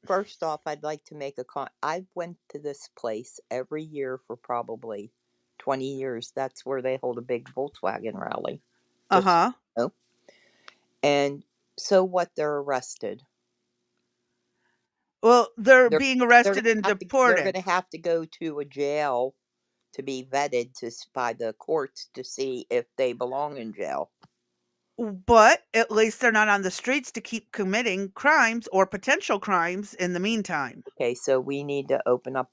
first off, I'd like to make I went to this place every year for probably 20 years. That's where they hold a big Volkswagen rally. Just, Uh-huh. you know. And so what? They're arrested. Well, they're They're being they're arrested gonna and have to they're deported. gonna have to go to a jail to be vetted by the courts to see if they belong in jail. But at least they're not on the streets to keep committing crimes or potential crimes in the meantime. Okay, so we need to open up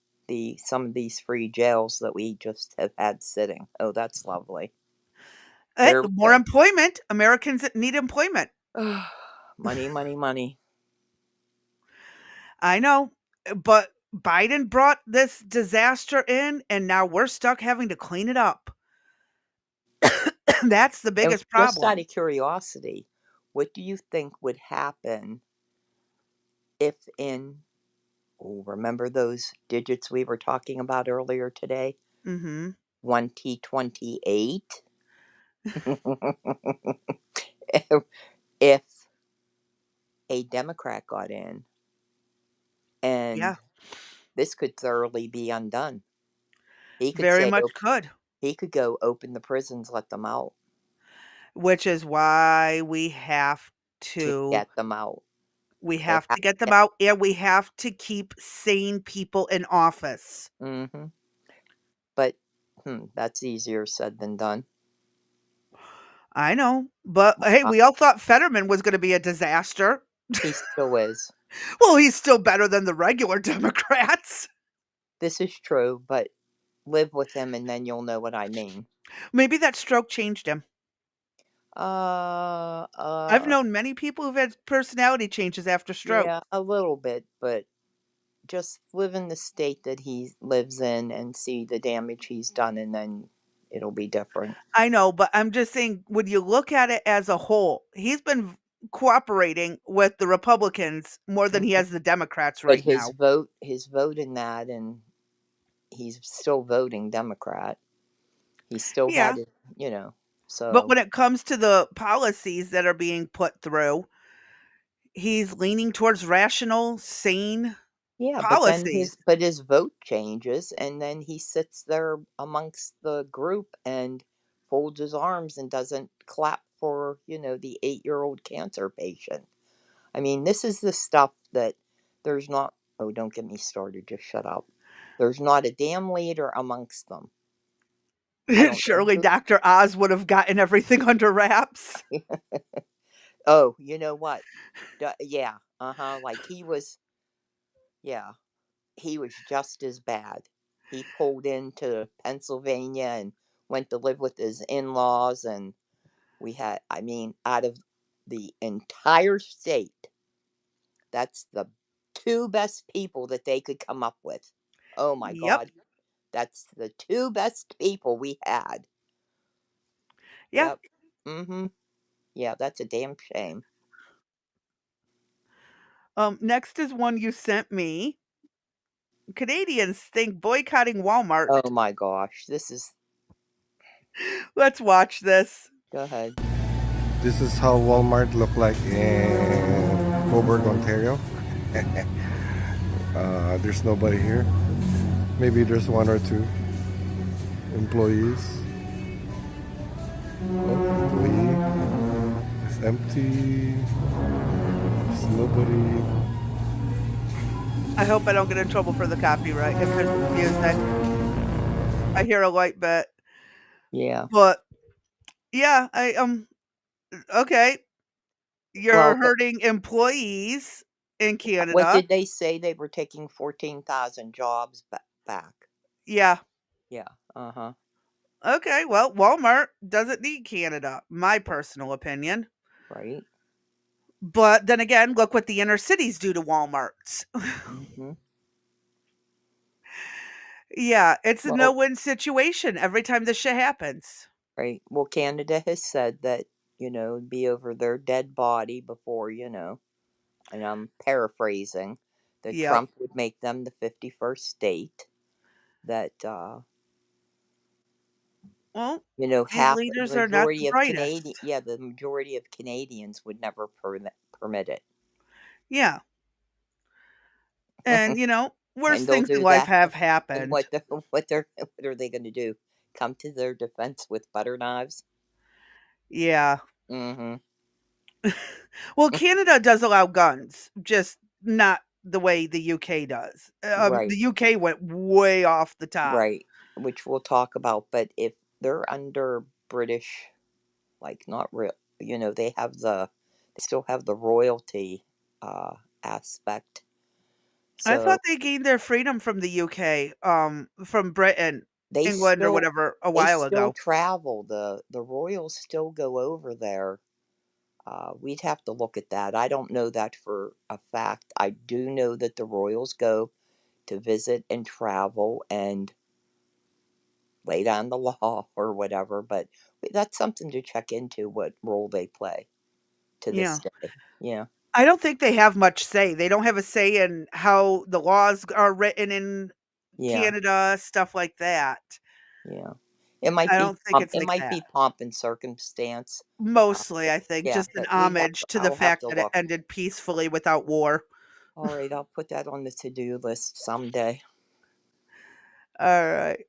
some of these free jails that we just have had sitting. Oh, that's lovely. Hey, There we more go. employment. Americans that need employment. Money, money, money. I know, but Biden brought this disaster in, and now we're stuck having to clean it up. That's the And biggest just out problem. of curiosity, what do you think would happen if remember those digits we were talking about earlier today? Mhm. 2028? If a Democrat got in, and Yeah, this could thoroughly be undone. He could very say, much could, he could go open the prisons, let them out which is why to get them out. we They have have to get to them out, and we have to keep sane people in office. Mm-hmm. But that's easier said than done. I know, but hey, Uh, we all thought Fetterman was gonna be a disaster. he still is. Well, he's still better than the regular Democrats. This is true, but live with him and then you'll know what I mean. Maybe that stroke changed him. Uh, I've uh, known many people who've had personality changes after stroke. yeah, a little bit, but just live in the state that he lives in and see the damage he's done, and then it'll be different. I know, but I'm just saying, when you look at it as a whole, he's been cooperating with the Republicans more than he Mhm. has the Democrats But right now. his vote in that, and he's still voting Democrat. He still Yeah, had it, but so when it comes to the policies that are being put through, he's leaning towards rational, sane yeah, policies. but his vote changes, and then he sits there amongst the group and folds his arms and doesn't clap for, the 8-year-old cancer patient. I mean, this is the stuff that there's not, oh, don't get me started, just shut up. There's not a damn leader amongst them. I don't know Surely who. Dr. Oz would have gotten everything under wraps. Oh, you know what? Yeah, like yeah, he was just as bad. He pulled into Pennsylvania and went to live with his in-laws, and I mean, out of the entire state, that's the 2 best people that they could come up with. Oh my Yep. God. That's the 2 best people we had. Yeah. Yep. Mm-hmm. Yeah, that's a damn shame. Next is one you sent me. Canadians think boycotting Walmart. Oh my gosh. This is. Let's watch this. Go ahead. This is how Walmart look like in Coburg, Ontario. There's nobody here. Maybe there's 1 or 2 employees. Oh, employee. It's empty. There's nobody. I hope I don't get in trouble for the copyright music. I hear a light bit. Yeah. But yeah, okay. You're Well, hurting employees in what Canada. did they say? They were taking 14,000 jobs back. Yeah. Yeah. Uh-huh. Okay, well, Walmart doesn't need Canada, my personal opinion. Right. But then again, look what the inner cities do to Walmarts. Mm-hmm. Yeah, it's a Well, no-win situation every time this shit happens. right. Well, Canada has said that, it'd be over their dead body before, and I'm paraphrasing, that Yep. Trump would make them the 51st state, that, Well, these half the leaders are not the majority of brightest. the majority of Canadians would never permit it. Yeah. And, worse And they'll things in do life that. have And happened. what are they going to do? Come to their defense with butter knives? Yeah. Mm-hmm. Well, Canada does allow guns, just not the way the UK does. Right. The UK went way off the top. Right. Which we'll talk about. But if they're under British, like not real, they still have the royalty aspect. I thought So they gained their freedom from the UK, from Britain, they England, or still whatever a while ago. travel. The royals still go over there. We'd have to look at that. I don't know that for a fact. I do know that the royals go to visit and travel and lay down the law or whatever, but that's something to check into, what role they play to Yeah. this day. Yeah. I don't think they have much say. They don't have a say in how the laws are written in Yeah. Canada, stuff like that. Yeah. It might I be don't think it's it like might that. be pomp and circumstance. Mostly, I think, Yeah, just an but homage to the I'll have fact to that it look. ended peacefully without war. All right, I'll put that on the to-do list someday. Alright.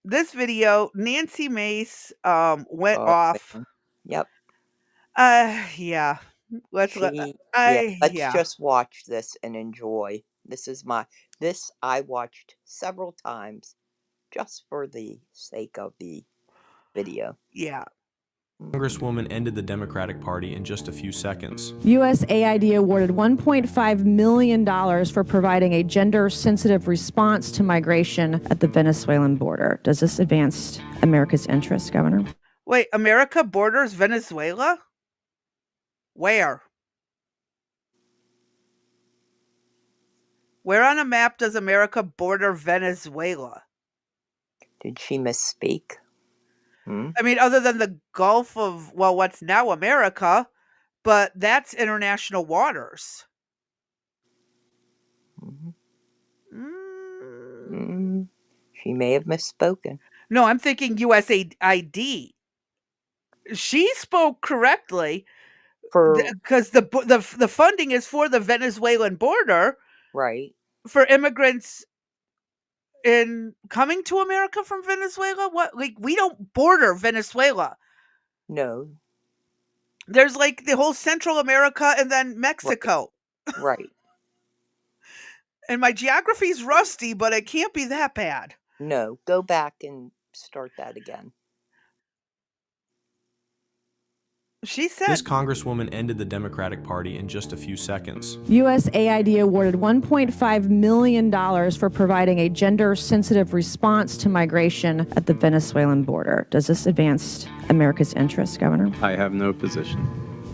This video, Nancy Mace, went Oh, off. man. Yep. Yeah. Let's let Let's yeah. just watch this and enjoy. This I watched several times just for the sake of the video. Yeah. Congresswoman ended the Democratic Party in just a few seconds. USAID awarded $1.5 million for providing a gender-sensitive response to migration at the Venezuelan border. Does this advance America's interests, Governor? Wait, America borders Venezuela? Where? Where on a map does America border Venezuela? Did she misspeak? I mean, other than the Gulf of, well, what's now America, but that's international waters. She may have misspoken. No, I'm thinking USAID. She spoke correctly because the funding is for the Venezuelan border, right, for immigrants in coming to America from Venezuela. What, like, we don't border Venezuela. No. There's like the whole Central America and then Mexico. Right. And my geography's rusty, but it can't be that bad. No, go back and start that again. She said This Congresswoman ended the Democratic Party in just a few seconds. USAID awarded $1.5 million for providing a gender-sensitive response to migration at the Venezuelan border. Does this advance America's interests, Governor? I have no position.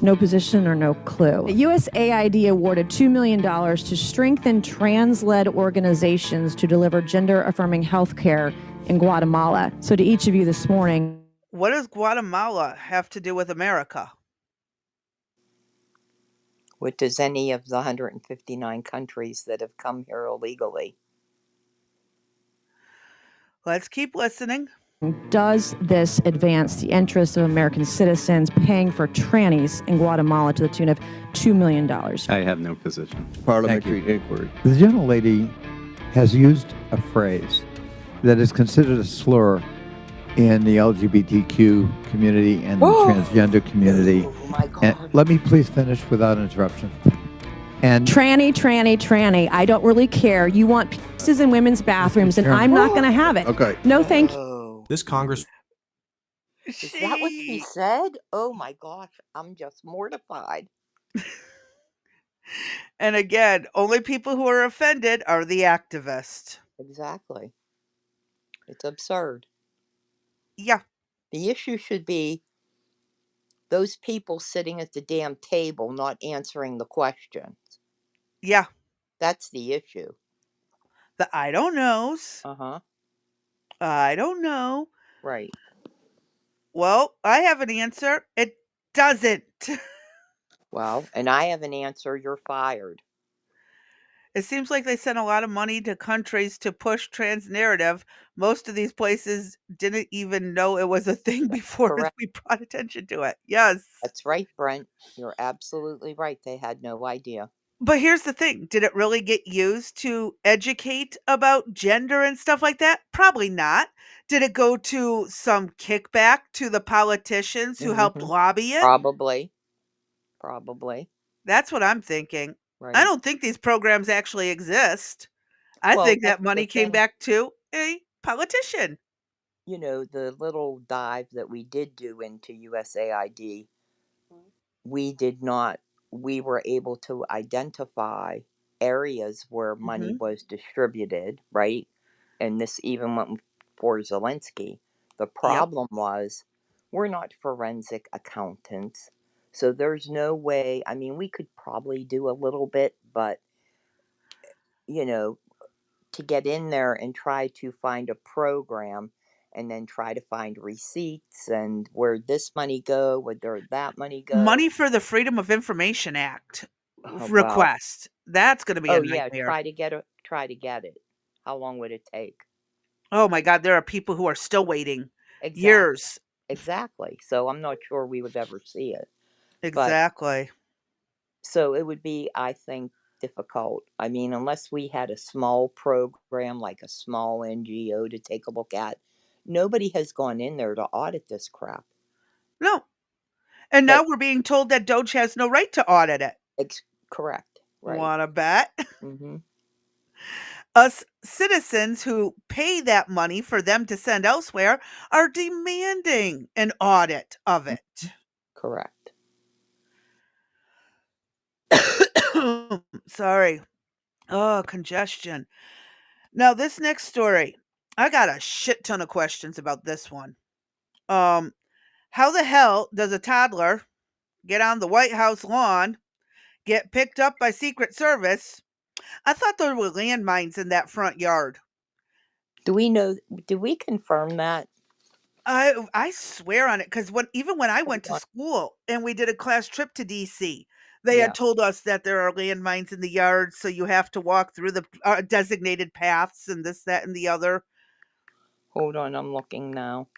No position or no clue. USAID awarded $2 million to strengthen trans-led organizations to deliver gender-affirming health care in Guatemala. So to each of you this morning, what does Guatemala have to do with America? What does any of the 159 countries that have come here illegally? Let's keep listening. does this advance the interests of American citizens paying for trannies in Guatemala to the tune of $2 million? I have no position. Parliamentary inquiry. The gentlelady has used a phrase that is considered a slur in the LGBTQ community and the transgender community. Oh my God. And let me please finish without interruption. And Tranny. I don't really care. You want pieces in women's bathrooms, and I'm not going to have it. Okay. No, thank you. This Congress. Is that what she said? Oh my gosh, I'm just mortified. And again, only people who are offended are the activists. Exactly. It's absurd. Yeah. The issue should be those people sitting at the damn table not answering the questions. Yeah. That's the issue. The I don't knows. Uh-huh. I don't know. Right. Well, I have an answer. It doesn't. Well, and I have an answer. You're fired. It seems like they sent a lot of money to countries to push trans narrative. Most of these places didn't even know it was a thing before we brought attention to it. Yes. That's right, Brent. You're absolutely right. They had no idea. But here's the thing. Did it really get used to educate about gender and stuff like that? Probably not. Did it go to some kickback to the politicians who helped lobby it? Probably. That's what I'm thinking. Right. I don't think these programs actually exist. I think that money came back to a politician. You know, the little dive that we did do into USAID, we were able to identify areas where money was distributed, right? And this even went for Zelensky. The problem was we're not forensic accountants. So there's no way, I mean, we could probably do a little bit, but, you know, to get in there and try to find a program and then try to find receipts and where'd this money go, where'd that money go. Money for the Freedom of Information Act request. That's going to be a nightmare. Yeah, try to get it. How long would it take? Oh my God, there are people who are still waiting years. Exactly. So I'm not sure we would ever see it. Exactly. So it would be, I think, difficult. I mean, unless we had a small program like a small NGO to take a look at, nobody has gone in there to audit this crap. No. And now we're being told that Doge has no right to audit it. Correct. Right. Wanna bet? Mm-hmm. Us citizens who pay that money for them to send elsewhere are demanding an audit of it. Correct. Sorry. Oh, congestion. Now, this next story, I got a shit ton of questions about this one. How the hell does a toddler get on the White House lawn, get picked up by Secret Service? I thought there were landmines in that front yard. Do we confirm that? I swear on it, because even when I went to school and we did a class trip to DC, they had told us that there are landmines in the yard, so you have to walk through the designated paths and this, that, and the other. Hold on, I'm looking now.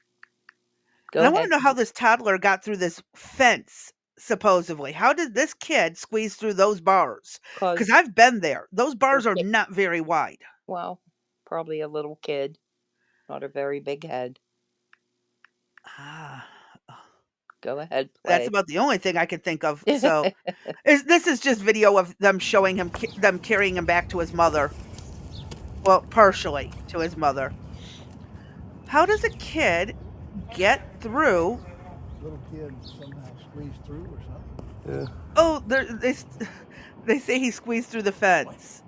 I want to know how this toddler got through this fence, supposedly. How did this kid squeeze through those bars? Because I've been there. Those bars are not very wide. Well, probably a little kid, not a very big head. Go ahead, play. That's about the only thing I can think of. So, this is just video of them showing them carrying him back to his mother. Well, partially to his mother. How does a kid get through little kid somehow squeezed through or something. Yeah. Oh, they say he squeezed through the fence.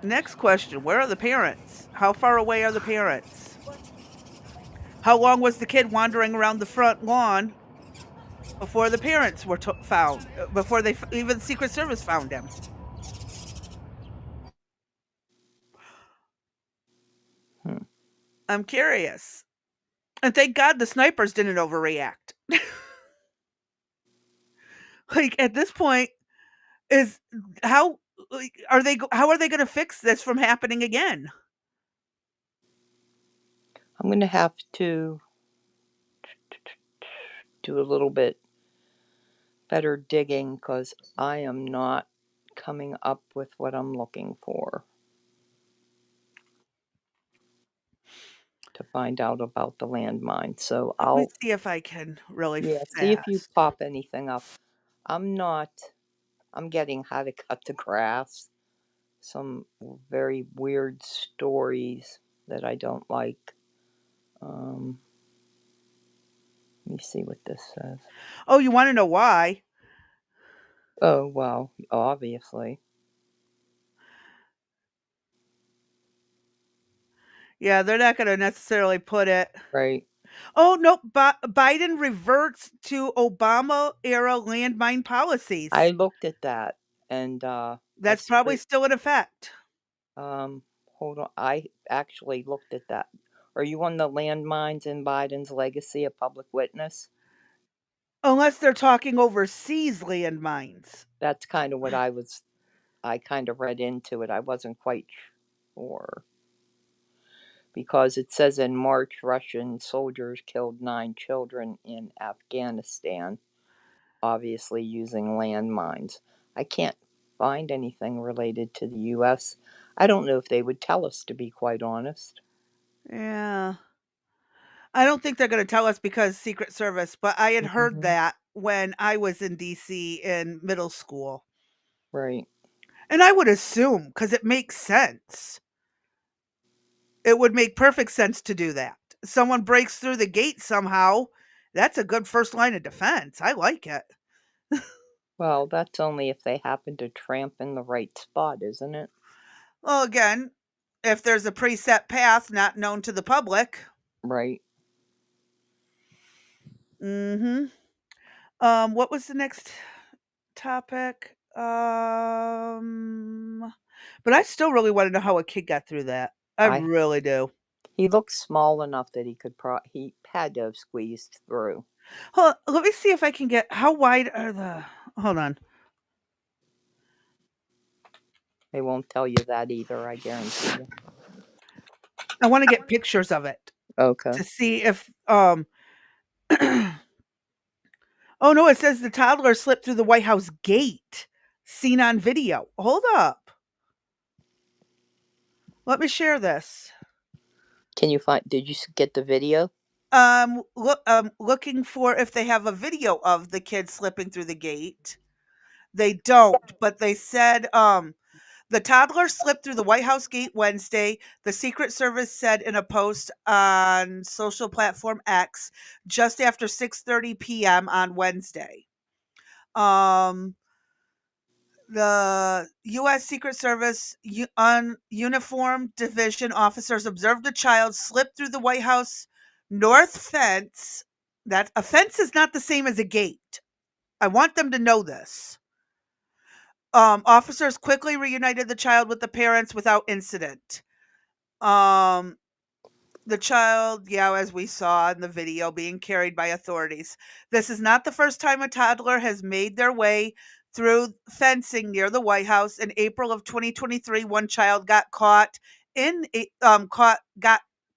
Next question, where are the parents? How far away are the parents? How long was the kid wandering around the front lawn before the parents were found? Before even Secret Service found him? I'm curious. And thank God the snipers didn't overreact. Like at this point, is how like, how are they going to fix this from happening again? I'm going to have to do a little bit better digging because I am not coming up with what I'm looking for to find out about the landmine. So Let me I'll, see if I can really see if you fast. pop anything up. I'm getting how to cut the grass. Some very weird stories that I don't like. Let me see what this says. Oh, you want to know why? Oh, well, obviously. Yeah, they're not going to necessarily put it. Right. Oh, nope. Biden reverts to Obama era landmine policies. I looked at that and That's probably still in effect. hold on. I actually looked at that. Are you on the landmines in Biden's legacy, a public witness? Unless they're talking overseas landmines. That's kind of what I kind of read into it. I wasn't quite sure. Because it says in March, Russian soldiers killed 9 children in Afghanistan, obviously using landmines. I can't find anything related to the U.S. I don't know if they would tell us, to be quite honest. Yeah. I don't think they're going to tell us because Secret Service, but I had heard that when I was in DC in middle school. Right. And I would assume because it makes sense. It would make perfect sense to do that. Someone breaks through the gate somehow. That's a good first line of defense. I like it. Well, that's only if they happen to tramp in the right spot, isn't it? Well, again, if there's a preset path not known to the public. Right. Mhm. What was the next topic? But I still really want to know how a kid got through that. I really do. He looks small enough that he had to have squeezed through. Hold on, let me see if I can get how wide are the hold on. They won't tell you that either, I guarantee you. I want to get pictures of it Okay. to see if Oh no, it says the toddler slipped through the White House gate. Seen on video. Hold up. Let me share this. Can you did you get the video? Looking for if they have a video of the kid slipping through the gate. They don't, but they said the toddler slipped through the White House gate Wednesday, the Secret Service said in a post on social platform X just after 6:30 p.m. on Wednesday. The U.S. Secret Service uniformed division officers observed a child slip through the White House north fence. That a fence is not the same as a gate. I want them to know this. Officers quickly reunited the child with the parents without incident. The child, yeah, as we saw in the video, being carried by authorities. This is not the first time a toddler has made their way through fencing near the White House. In April of 2023, one child got got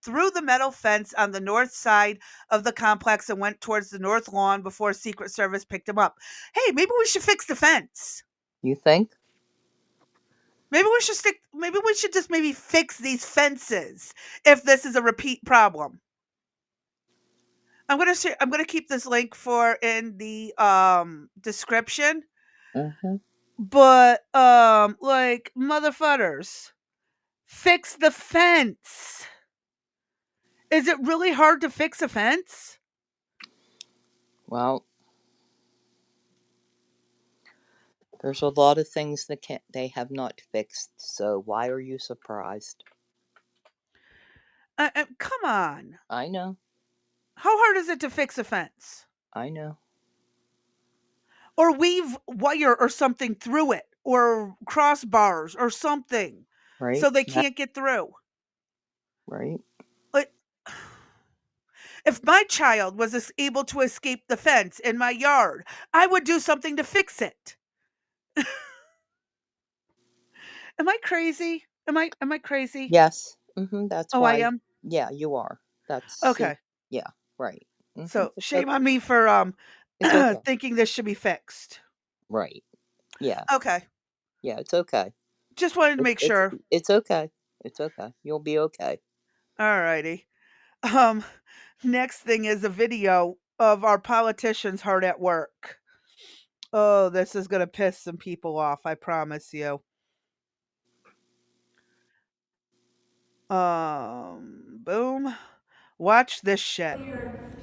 through the metal fence on the north side of the complex and went towards the north lawn before Secret Service picked him up. Hey, maybe we should fix the fence. You think? Maybe we should just maybe fix these fences if this is a repeat problem. I'm gonna keep this link for in the description. Mm-hmm. But like motherfuckers, fix the fence. Is it really hard to fix a fence? Well, there's a lot of things that they have not fixed, so why are you surprised? Come on. I know. How hard is it to fix a fence? I know. Or weave wire or something through it, or crossbars or something, Right? so they That, can't get through. right? Like, if my child was able to escape the fence in my yard, I would do something to fix it. Am I crazy? Am I crazy? Yes. Mm-hmm. That's Oh, I why. am? Yeah, you are. That's see. Okay. Yeah. Right. Mm-hmm. So, shame on me for It's okay. thinking this should be fixed. Right. Yeah. Okay. Yeah. It's okay. Just wanted to It's make it's sure. it's okay. It's okay. You'll be okay. Alrighty. Um Next thing is a video of our politicians hard at work. Oh, this is going to piss some people off, I promise you. Boom. Watch this shit.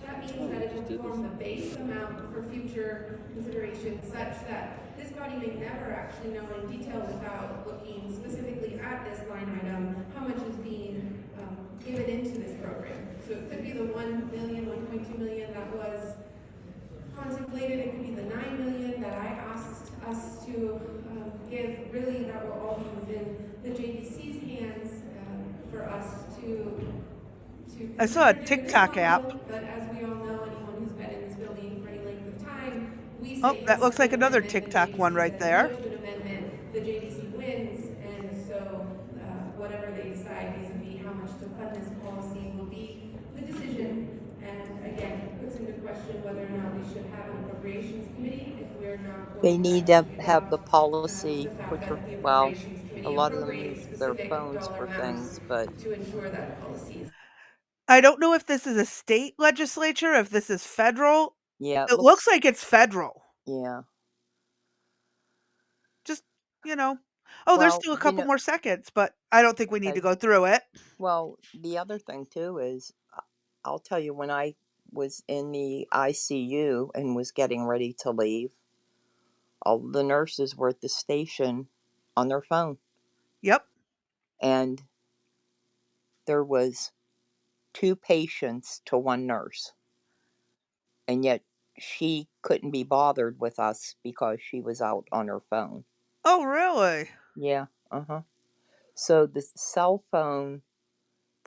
That means that it will form the base amount for future consideration such that this body may never actually know in detail without looking specifically at this line item how much is being given into this program. So it could be the 1 million, 1.2 million that was contemplated. It could be the 9 million that I asked us to give. Really, that will all be within the JDC's hands for us to I saw a consider during this TikTok app. cycle, but as we all know, anyone who's been in this building for any length of time, we Oh, say that yes looks to like an another amendment, the TikTok one JDC right says no there. to an amendment, the JDC wins, and so whatever they decide vis-a-vis how much to fund this policy will be the decision. And again, it puts into question whether or not we should have an appropriations committee if we're not They going to need to actually have adopt the the policy fact put your that the well, appropriations a committee lot of them appropriates use their specific phones dollar for amounts things, but to ensure that policy is. I don't know if this is a state legislature, if this is federal. yeah, it It looks looks like it's federal. yeah. Just, you know. Oh, there's Well, still a couple more seconds, but I don't think we need to okay. go through it. Well, the other thing too is I'll tell you when I was in the ICU and was getting ready to leave, all the nurses were at the station on their phone. Yep. And there was 2 patients to 1 nurse. And yet she couldn't be bothered with us because she was out on her phone. Oh, really? Yeah, uh-huh. So the cell phone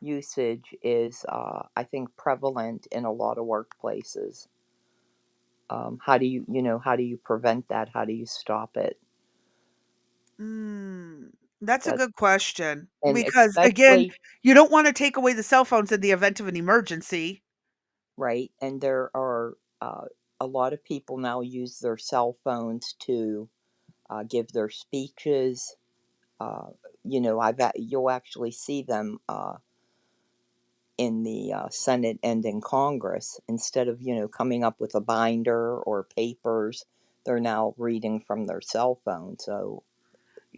usage is, I think, prevalent in a lot of workplaces. How do how do you prevent that? How do you stop it? That's a That good question and because, again, especially you don't wanna take away the cell phones in the event of an emergency. right, and there are a lot of people now use their cell phones to give their speeches. Uh, you'll actually see them in the Senate and in Congress instead of coming up with a binder or papers. They're now reading from their cell phone. So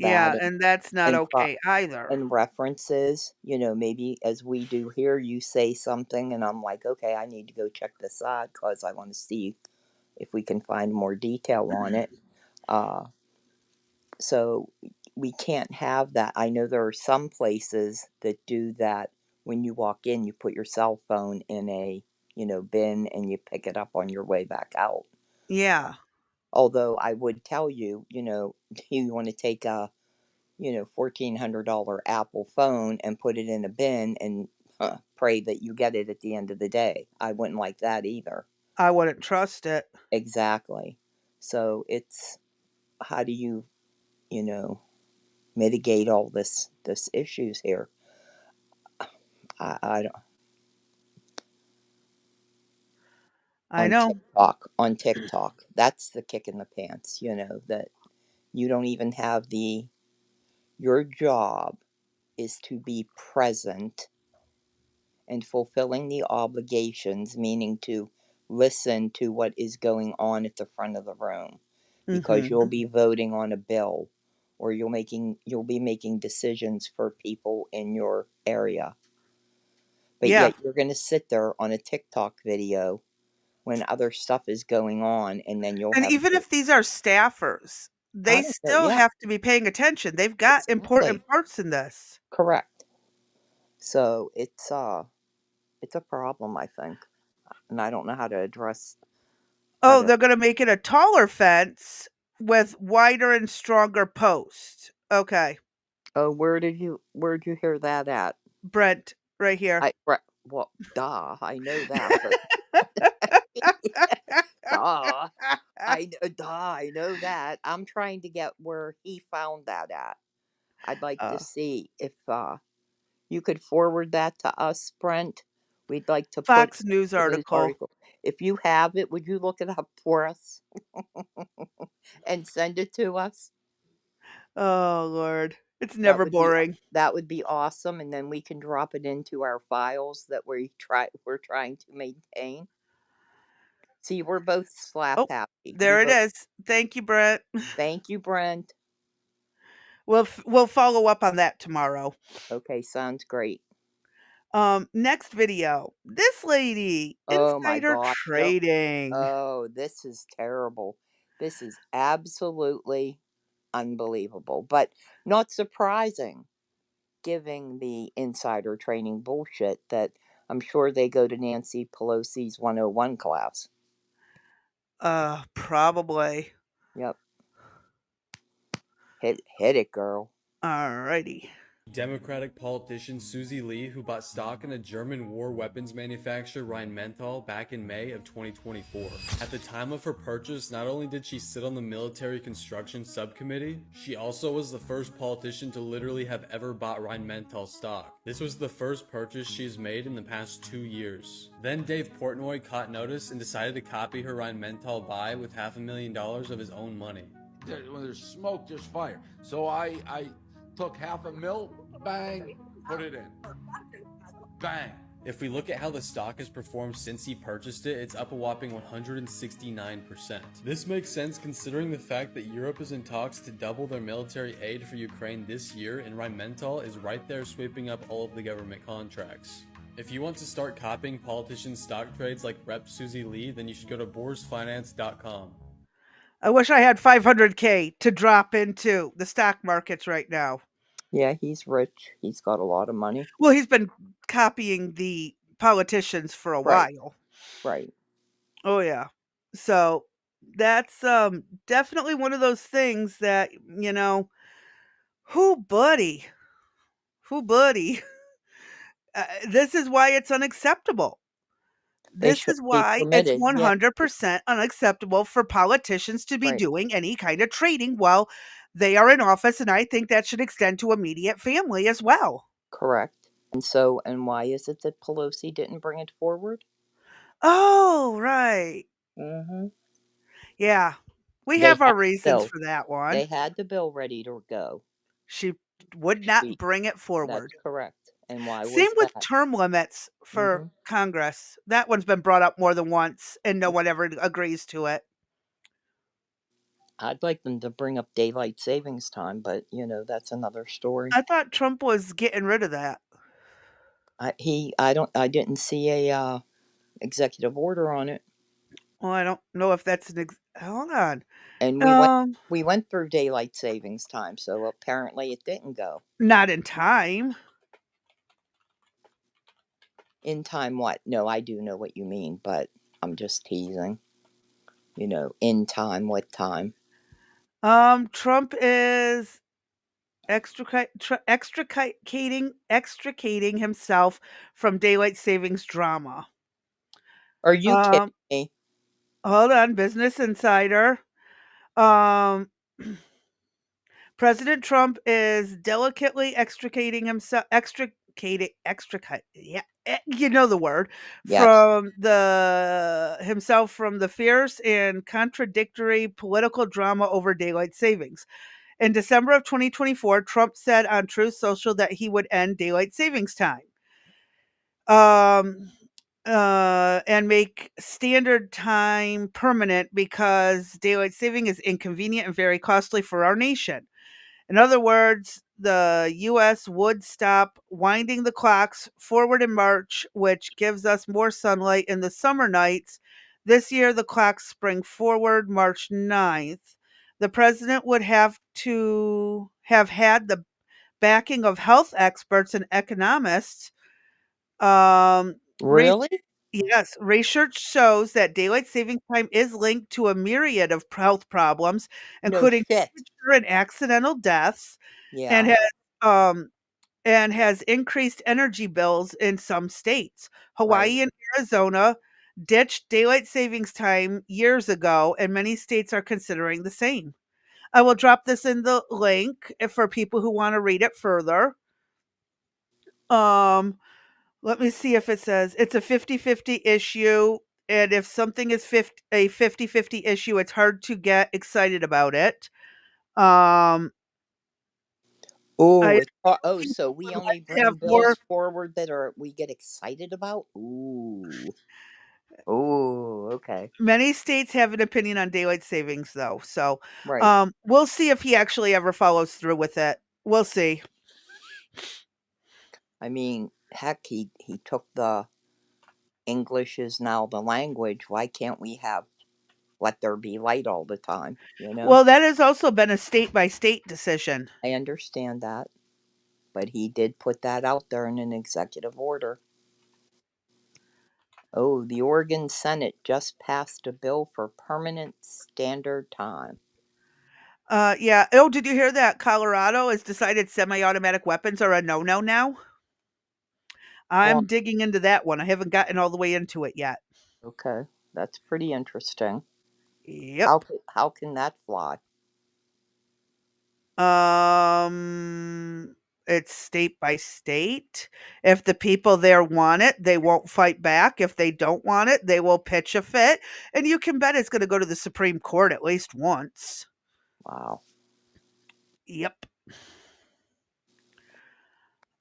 that Yeah, and that's not and okay either. and references. Maybe as we do here, you say something, and I'm like, okay, I need to go check this out because I want to see if we can find more detail on it. Uh, so we can't have that. I know there are some places that do that. When you walk in, you put your cell phone in a bin and you pick it up on your way back out. Yeah. Although I would tell you, you want to take a $1,400 Apple phone and put it in a bin and pray that you get it at the end of the day. I wouldn't like that either. I wouldn't trust it. Exactly. So it's how do you know, mitigate all this issues here? I don't I know. on TikTok. That's the kick in the pants, that you don't even have your job is to be present and fulfilling the obligations, meaning to listen to what is going on at the front of the room. because you'll Mhm. be voting on a bill, or you'll be making decisions for people in your area. But Yeah. yet you're going to sit there on a TikTok video when other stuff is going on, and then you'll And have even if these are staffers, I they don't care. still Yeah, have to be paying attention. They've got exactly. important parts in this. Correct. So it's a problem, I think, and I don't know how to address how Oh, to. they're gonna make it a taller fence with wider and stronger posts. Okay. Oh, where'd you hear that at? Brent, right here. Well, duh, I know that, but duh, I know that. I'm trying to get where he found that at. I'd like to Oh. see if you could forward that to us, Brent. We'd like to put Fox News in those article. articles. If you have it, would you look it up for us and send it to us? Oh, Lord. It's That never would be boring. that would be awesome, and then we can drop it into our files that we're trying to maintain. See, we're both slap Oh, happy. We there it both is. Thank you, Brent. thank you, Brent. We'll follow up on that tomorrow. Okay, sounds great. Next video. This lady, Oh my insider God. trading. Oh, this is terrible. This is absolutely unbelievable, but not surprising, given the insider trading bullshit that I'm sure they go to Nancy Pelosi's 101 class. Probably. Yep. Hit it, girl. Alrighty. Democratic politician Susie Lee, who bought stock in a German war weapons manufacturer Rheinmetall back in May of 2024. At the time of her purchase, not only did she sit on the military construction subcommittee, she also was the first politician to literally have ever bought Rheinmetall stock. This was the first purchase she's made in the past 2 years. Then Dave Portnoy caught notice and decided to copy her Rheinmetall buy with $500,000 of his own money. When there's smoke, there's fire. So I took $500,000, bang, put it in. Bang. If we look at how the stock has performed since he purchased it, it's up a whopping 169%. This makes sense considering the fact that Europe is in talks to double their military aid for Ukraine this year, and Rheinmetall is right there sweeping up all of the government contracts. If you want to start copying politicians' stock trades like Rep. Susie Lee, then you should go to borsfinance.com. I wish I had 500K to drop into the stock markets right now. Yeah, he's rich. He's got a lot of money. Well, he's been copying the politicians for a Right. while. Right. Oh yeah. So that's definitely one of those things that, who buddy? Who buddy? This is why it's unacceptable. They This is shouldn't be why it's permitted. Yeah. 100% unacceptable for politicians to be Right. doing any kind of trading while they are in office, and I think that should extend to immediate family as well. Correct. And why is it that Pelosi didn't bring it forward? Oh, right. Mm-hmm. Yeah. We They have had our the reasons bill. for that one. They had the bill ready to go. She would not She bring it That's forward. correct. And why Same was with that? term limits for Mm-hmm. Congress. That one's been brought up more than once, and no one ever agrees to it. I'd like them to bring up daylight savings time, but that's another story. I thought Trump was getting rid of that. I didn't see a executive order on it. Well, I don't know if that's hold on. And we went through daylight savings time, so apparently it didn't go. Not in time. In time what? No, I do know what you mean, but I'm just teasing. In time, what time? Trump is extricating himself from daylight savings drama. Are you kidding me? Hold on, Business Insider. President Trump is delicately extricate, yeah, you know the word, Yes. from himself from the fierce and contradictory political drama over daylight savings. In December of 2024, Trump said on Truth Social that he would end daylight savings time. and make standard time permanent because daylight saving is inconvenient and very costly for our nation. In other words, the US would stop winding the clocks forward in March, which gives us more sunlight in the summer nights. This year, the clocks spring forward March 9th. The president would have to have had the backing of health experts and economists. Um, re- Really? yes, research shows that daylight saving time is linked to a myriad of health problems, No including shit. premature and accidental deaths, and Yeah. um has increased energy bills in some states. Right. Hawaii and Arizona ditched daylight savings time years ago, and many states are considering the same. I will drop this in the link for people who want to read it further. Um, Let me see if it says it's a 50-50 issue. And if something is a 50-50 issue, it's hard to get excited about it. Um, Oh, I it's oh, so we would only like to have bring more. bills forward that are we get excited about? Ooh. Oh, okay. Many states have an opinion on daylight savings, though. So Right. we'll see if he actually ever follows through with it. We'll see. I mean, heck, he took the English is now the language. Why can't we have let there be light all the time, you know? Well, that has also been a state by state decision. I understand that, but he did put that out there in an executive order. Oh, the Oregon Senate just passed a bill for permanent standard time. Yeah. Oh, did you hear that? Colorado has decided semi automatic weapons are a no no now. Well, I'm digging into that one. I haven't gotten all the way into it yet. okay, that's pretty interesting. Yep. How can that fly? It's state by state. If the people there want it, they won't fight back. If they don't want it, they will pitch a fit. And you can bet it's going to go to the Supreme Court at least once. Wow. Yep.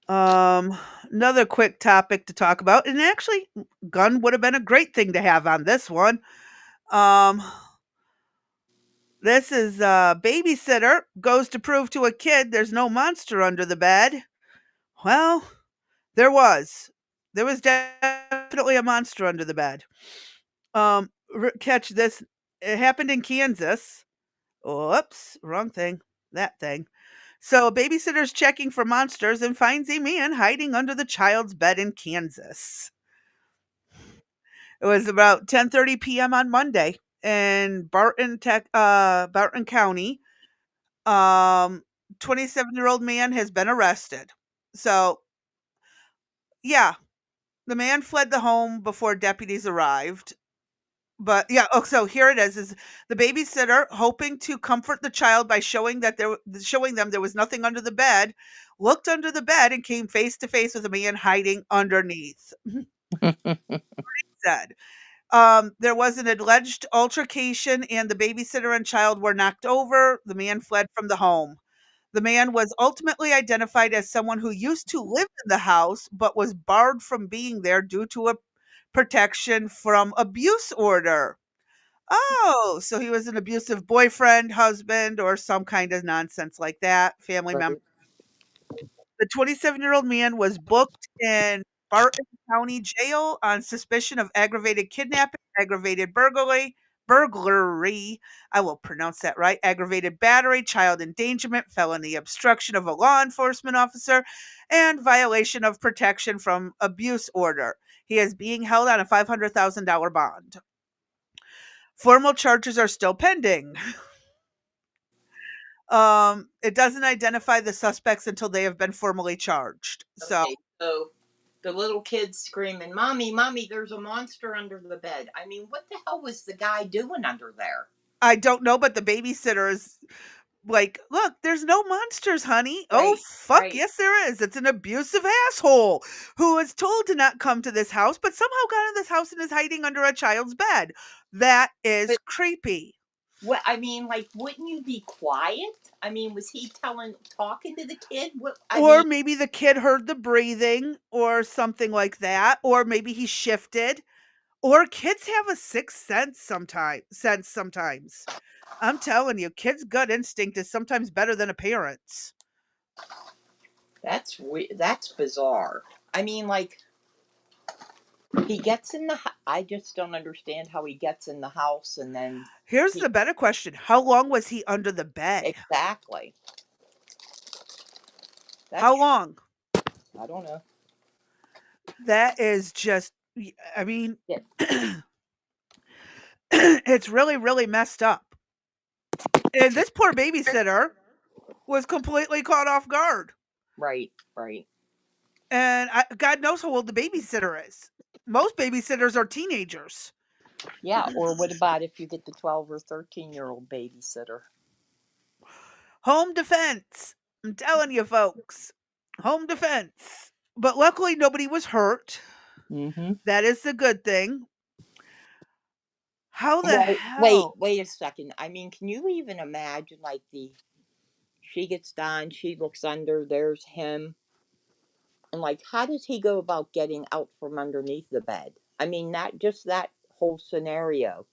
Um, Another quick topic to talk about, and actually, gun would have been a great thing to have on this one. Um, this is a babysitter goes to prove to a kid there's no monster under the bed. Well, there was. There was definitely a monster under the bed. Catch this. It happened in Kansas. Oops, wrong thing. That thing. So, a babysitter's checking for monsters and finds a man hiding under the child's bed in Kansas. It was about 10:30 p.m. on Monday in Barton County. 27-year-old man has been arrested. So, yeah, the man fled the home before deputies arrived. But yeah, oh, so here it is the babysitter hoping to comfort the child by showing them there was nothing under the bed, looked under the bed and came face to face with a man hiding underneath. Said. There was an alleged altercation and the babysitter and child were knocked over. The man fled from the home. The man was ultimately identified as someone who used to live in the house but was barred from being there due to a protection from abuse order. Oh, so he was an abusive boyfriend, husband, or some kind of nonsense like that, family member. Right. The 27-year-old man was booked in Barton County Jail on suspicion of aggravated kidnapping, aggravated burglary, I will pronounce that right, aggravated battery, child endangerment, felony obstruction of a law enforcement officer, and violation of protection from abuse order. He is being held on a $500,000 bond. Formal charges are still pending. It doesn't identify the suspects until they have been formally charged. So Okay, so the little kid's screaming, "Mommy, mommy, there's a monster under the bed." I mean, what the hell was the guy doing under there? I don't know, but the babysitter is like, "Look, there's no monsters, honey." Oh, Right, fuck, right. yes, there is. It's an abusive asshole who was told to not come to this house, but somehow got in this house and is hiding under a child's bed. That is But creepy. What I mean, like, wouldn't you be quiet? I mean, was he talking to the kid? What I Or mean, maybe the kid heard the breathing or something like that, or maybe he shifted. Or kids have a sixth sense sometimes. I'm telling you, kids' gut instinct is sometimes better than a parent's. that's bizarre. I mean, like, he gets in the. I just don't understand how he gets in the house and then Here's he the better question. How long was he under the bed? exactly. That's How long? I don't know. That is just I mean, Yeah. it's really, really messed up. And this poor babysitter was completely caught off guard. Right, right. And God knows how old the babysitter is. Most babysitters are teenagers. Yeah, or what about if you get the 12 or 13-year-old babysitter? Home defense. I'm telling you, folks. Home defense. But luckily, nobody was hurt. Mm-hmm. That is the good thing. How the Well, wait, hell? wait a second. I mean, can you even imagine, like, she gets done, she looks under, there's him, and, like, how does he go about getting out from underneath the bed? I mean, that whole scenario.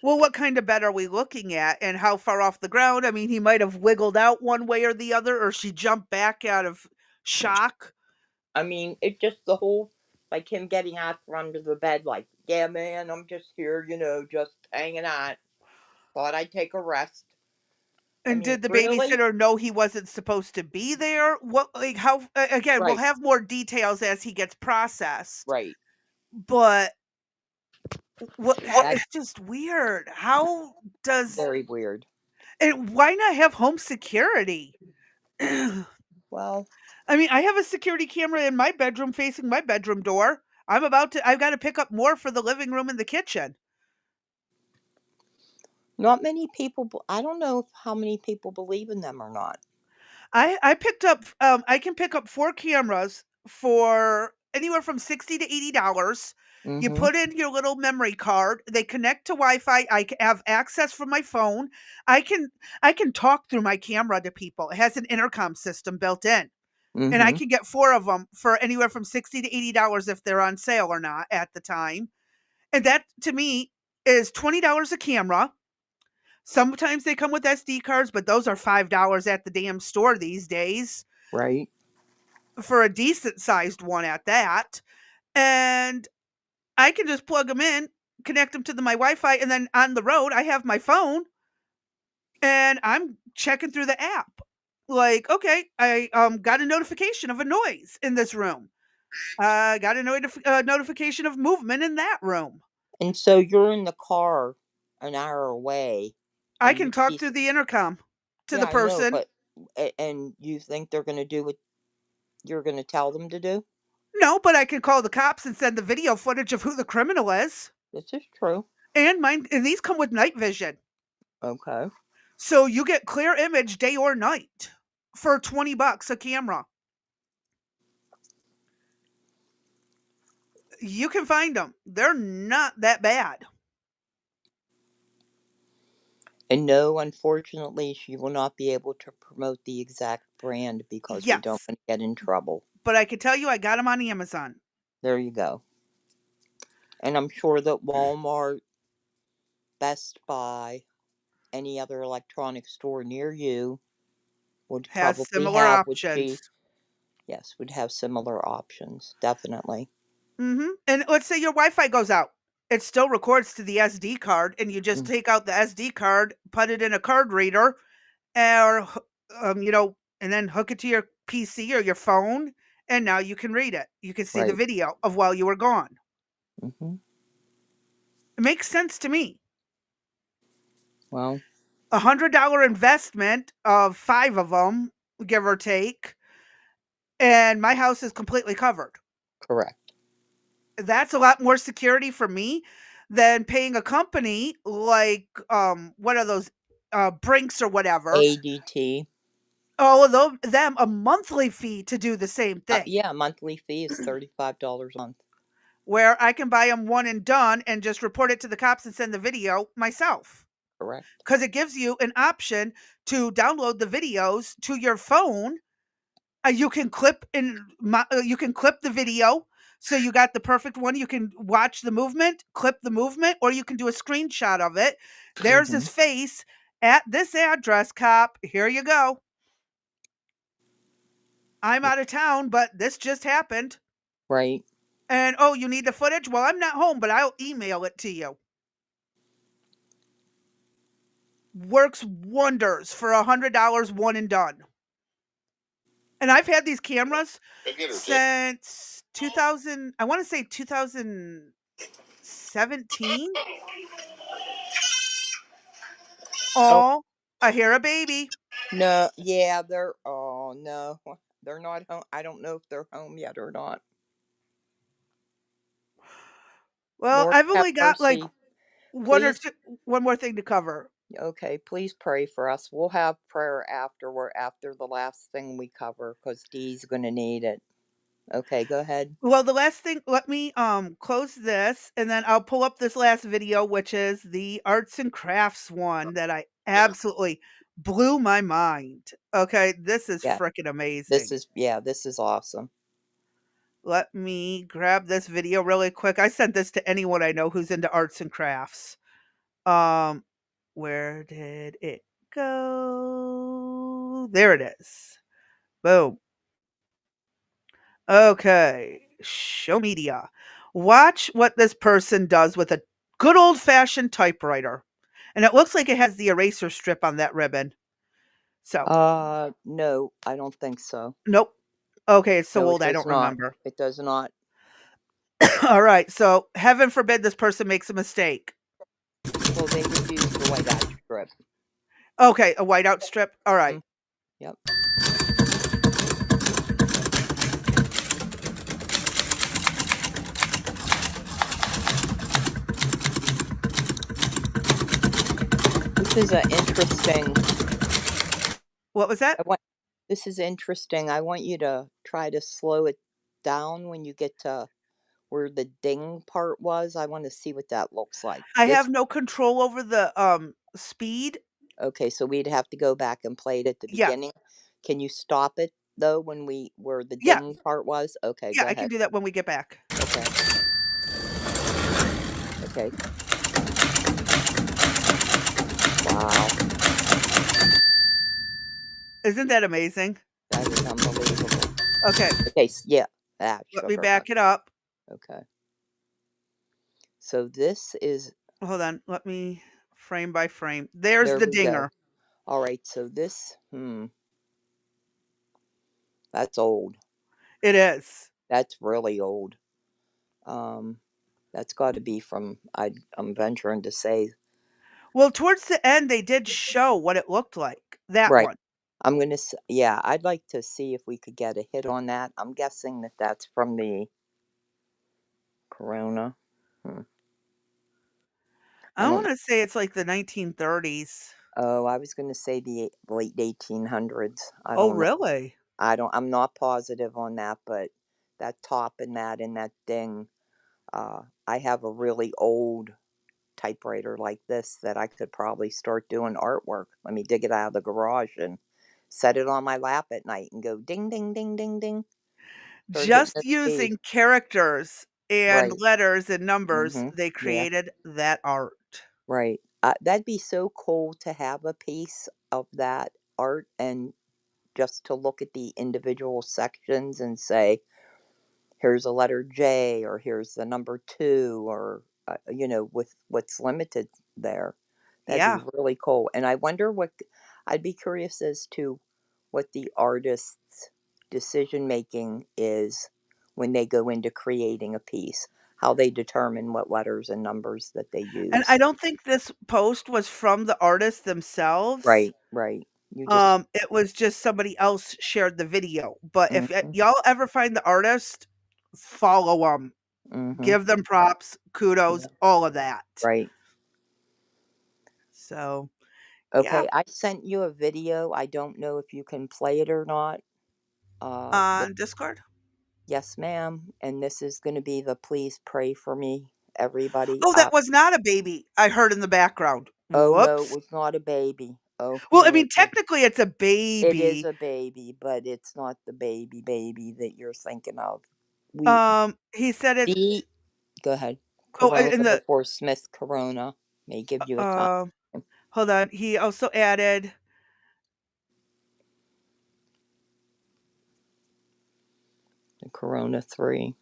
Well, what kind of bed are we looking at and how far off the ground? I mean, he might have wiggled out one way or the other, or she jumped back out of shock. I mean, it just the whole, like, him getting out from under the bed, like, yeah, man, I'm just here, just hanging out. Thought I'd take a rest. I And mean, did the really? babysitter know he wasn't supposed to be there? What, like, how, again, we'll Right, have more details as he gets processed, right. but what, That's it's just weird. How does, very weird. and why not have home security? Well, I mean, I have a security camera in my bedroom facing my bedroom door. I've got to pick up more for the living room and the kitchen. not many people, I don't know how many people believe in them or not. I picked up I can pick up 4 cameras for anywhere from 60 to $80. You Mm-hmm. put in your little memory card, they connect to Wi-Fi, have access from my phone. I can I can talk through my camera to people. It has an intercom system built in. And I Mm-hmm. can get 4 of them for anywhere from 60 to $80 if they're on sale or not at the time. And that to me is $20 a camera. Sometimes they come with SD cards, but those are $5 at the damn store these days Right. for a decent sized one at that. And I can just plug them in, connect them to my Wi-Fi, and then on the road I have my phone and I'm checking through the app. Like, okay, I got a notification of a noise in this room. Got a notification of movement in that room. And so you're in the car an hour away, I and you can talk see, through the intercom to yeah, the I know, person. but and you think they're going to do what you're going to tell them to do? No, but I can call the cops and send the video footage of who the criminal is. This is true. And these come with night vision. Okay. So you get clear image day or night for $20 a camera. You can find them. They're not that bad. And no, unfortunately, she will not be able to promote the exact brand because we don't Yes, want to get in trouble. but I can tell you I got them on Amazon. There you go. And I'm sure that Walmart, Best Buy, any other electronic store near you would Has probably similar have what she, options. yes, would have similar options. Definitely. And let's say your Wi-Fi goes out. It still records to the SD card, and you just Mm, take out the SD card, put it in a card reader, or and then hook it to your PC or your phone, and now you can read it. You can see the right. video of while you were gone. Hmm. It makes sense to me. Well, $100 investment of 5 of them, give or take, and my house is completely covered. correct. That's a lot more security for me than paying a company like what are those Brinks or whatever. ADT. All of them a monthly fee to do the same thing. Yeah, monthly fee is $35 a month. Where I can buy them one and done and just report it to the cops and send the video myself. Correct. because it gives you an option to download the videos to your phone. You can you can clip the video, so you got the perfect one. You can watch the movement, clip the movement, or you can do a screenshot of it. There's Mm-hmm. his face at this address, cop. Here you go. I'm out of town, but this just happened. Right. And oh, you need the footage? Well, I'm not home, but I'll email it to you. Works wonders for $100, one and done. And I've had these cameras since 2000, I want to say 2017. Oh Oh, I hear a baby. no, yeah, they're. Oh no, they're not home. I don't know if they're home yet or not. Well, Lord I've have only got like mercy. Please, one more thing to cover. okay, please pray for us. We'll have prayer after the last thing we cover, because Dee's gonna need it. Okay, go ahead. Well, the last thing, let me close this and then I'll pull up this last video, which is the arts and crafts one that I absolutely blew my mind. Okay, this is Yeah, freaking amazing. this is awesome. Let me grab this video really quick. I sent this to anyone I know who's into arts and crafts. Um, where did it go? There it is. Boom. Okay. Show media. Watch what this person does with a good old fashioned typewriter. And it looks like it has the eraser strip on that ribbon. So, No, I don't think so. nope. Okay, it's so No, it old I does don't not. remember. It does not. All right. So, heaven forbid this person makes a mistake. Well, they would use the whiteout strip. Okay, a whiteout strip. All right. Yep. This is an interesting. What was that? This is interesting. I want you to try to slow it down when you get to where the ding part was. I want to see what that looks like. I This have no control over the speed. Okay, so we'd have to go back and play it at the Yeah. beginning. Can you stop it though where the Yeah. ding part was? Okay, Yeah, go I can ahead. do that when we get back. Okay. Okay. Wow. Isn't that amazing? That is unbelievable. Okay. Okay, yeah. Let me Sugar. back it up. Okay. So this is. Hold on. Let me frame by frame. There's There the we go. dinger. All right, so this, that's old. It is. That's really old. That's got to be from. I'm venturing to say. Well, towards the end, they did show what it looked like. That Right. one. I'm gonna. Yeah, I'd like to see if we could get a hit on that. I'm guessing that that's from the Corona. I want to say it's like the 1930s. Oh, I was gonna say the late 1800s. I Oh, don't know. really? I'm not positive on that, but that top and that ding. I have a really old typewriter like this that I could probably start doing artwork. Let me dig it out of the garage and set it on my lap at night and go ding ding ding ding ding. Start hitting Just those keys. using characters and Right. letters and numbers, Mm-hmm. they Yeah. created that art. Right. That'd be so cool to have a piece of that art and just to look at the individual sections and say, here's a letter J or here's the number 2 or, with what's limited there. That'd be Yeah. really cool. And I wonder I'd be curious as to what the artist's decision making is when they go into creating a piece, how they determine what letters and numbers that they And use. I don't think this post was from the artists themselves. Right. You just. It was just somebody else shared the video. But if Mhm. y'all ever find the artist, follow them. Mhm. Give them props, kudos, Yeah. all of that. Right. So, yeah. Okay, I sent you a video. I don't know if you can play it or not. On Discord? Yes, ma'am. And this is going to be the please pray for me, everybody. Oh, that was not a baby I heard in the background. Oh no, it Whoops. was not a baby. Oh Well, I no, mean, it was. technically it's a It is baby. a baby, but it's not the baby that you're thinking of. We He said it's the Go ahead. oh, Corona in the before Smith Corona may give you a time. hold on. He also added The Corona 3.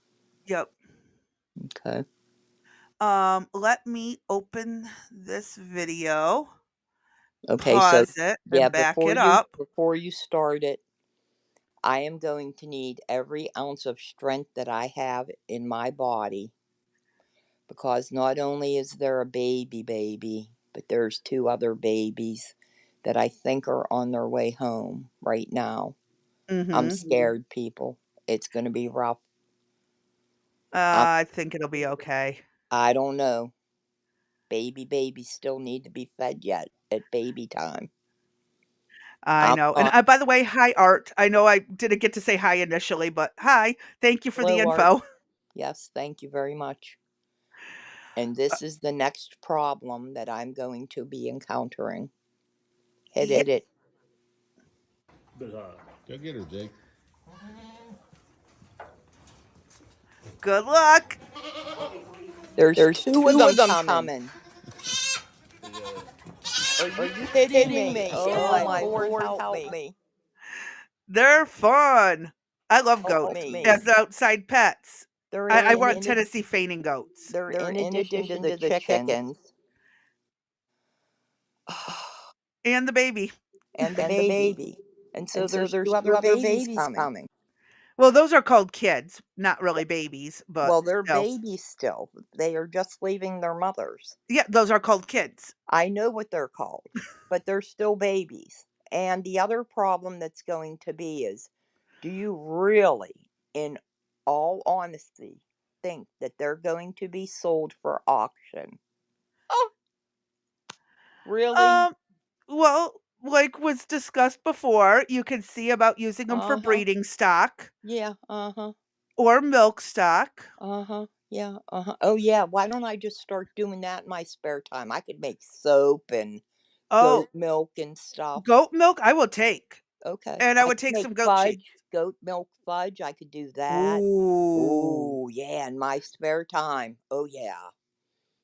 yep. Okay. Let me open this video, Okay, so pause it, yeah, and back it up. before you start it, I am going to need every ounce of strength that I have in my body, because not only is there a baby, but there's 2 other babies that I think are on their way home right now. I'm Mhm. scared, people. It's going to be rough. I think it'll be okay. I don't know. Babies still need to be fed yet at baby time. I I'm know. And not. by the way, hi Art. I know I didn't get to say hi initially, but hi. Thank you for the Hello, Art. info. Yes, thank you very much. And this is the next problem that I'm going to be encountering. Hit Yep. it. Go get her, Jake. Good luck. There's 2 of them coming. Are you kidding me? Oh my Lord, help me. They're fun. I love Help goats me. as outside pets. They're I in want Tennessee fainting goats. they're in addition to the chickens And the baby. and the baby. And so there's 2 other babies coming. Well, those are called kids, not really babies, but Well, they're still. babies still. They are just leaving their mothers. Yeah, those are called kids. I know what they're called, but they're still babies. And the other problem that's going to be is, do you really, in all honesty, think that they're going to be sold for auction? Oh, really? Um, well, like was discussed before, you can see about using them for Uh-huh. breeding stock Yeah, uh-huh. or milk stock. Uh-huh. Yeah, uh-huh. Oh yeah, why don't I just start doing that in my spare time? I could make soap and Oh, goat milk and stuff. goat milk I will take. Okay. And I I would could take make some goat cheese. fudge, goat milk fudge. I could do that. Ooh. Oh, yeah, in my spare time. Oh, yeah.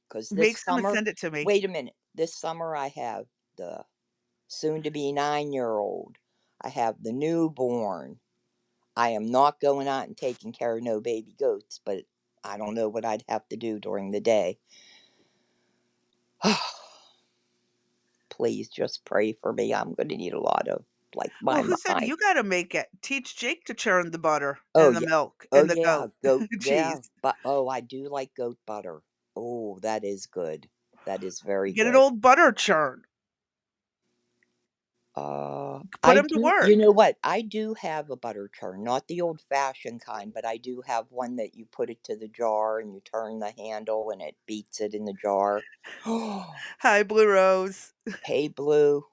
Because this Make some and summer, send it to me. wait a minute. This summer I have the soon to be 9-year-old. I have the newborn. I am not going out and taking care of no baby goats, but I don't know what I'd have to do during the day. Please just pray for me. I'm going to need a lot of, like, Well, my who said mind. you gotta make it? Teach Jake to churn the butter Oh, and the yeah. milk Oh, and the yeah. goat Goat. Yeah. cheese. But, oh, I do like goat butter. Oh, that is good. That is very Get an good. old butter churn. Put I him to do, you work. know what? I do have a butter churn, not the old fashioned kind, but I do have one that you put it to the jar and you turn the handle and it beats it in the jar. Hi, Blue Rose. Hey, Blue.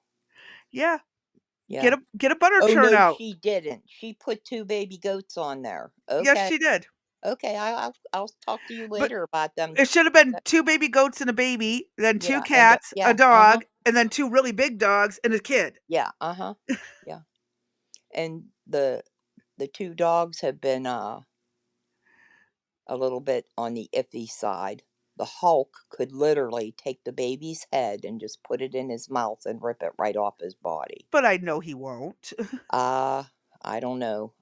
Yeah, Yeah. get a butter Oh, churn no, out. she didn't. She put 2 baby goats on there. Yes, Okay. she did. Okay. I'll talk to you But later about them. it should have been 2 baby goats and a baby, then 2 Yeah. And cats, a yeah. Uh-huh. dog, and then 2 really big dogs and a kid. Yeah. Uh-huh. Yeah. And the 2 dogs have been a little bit on the iffy side. The Hulk could literally take the baby's head and just put it in his mouth and rip it right off his body. But I know he won't. I don't know.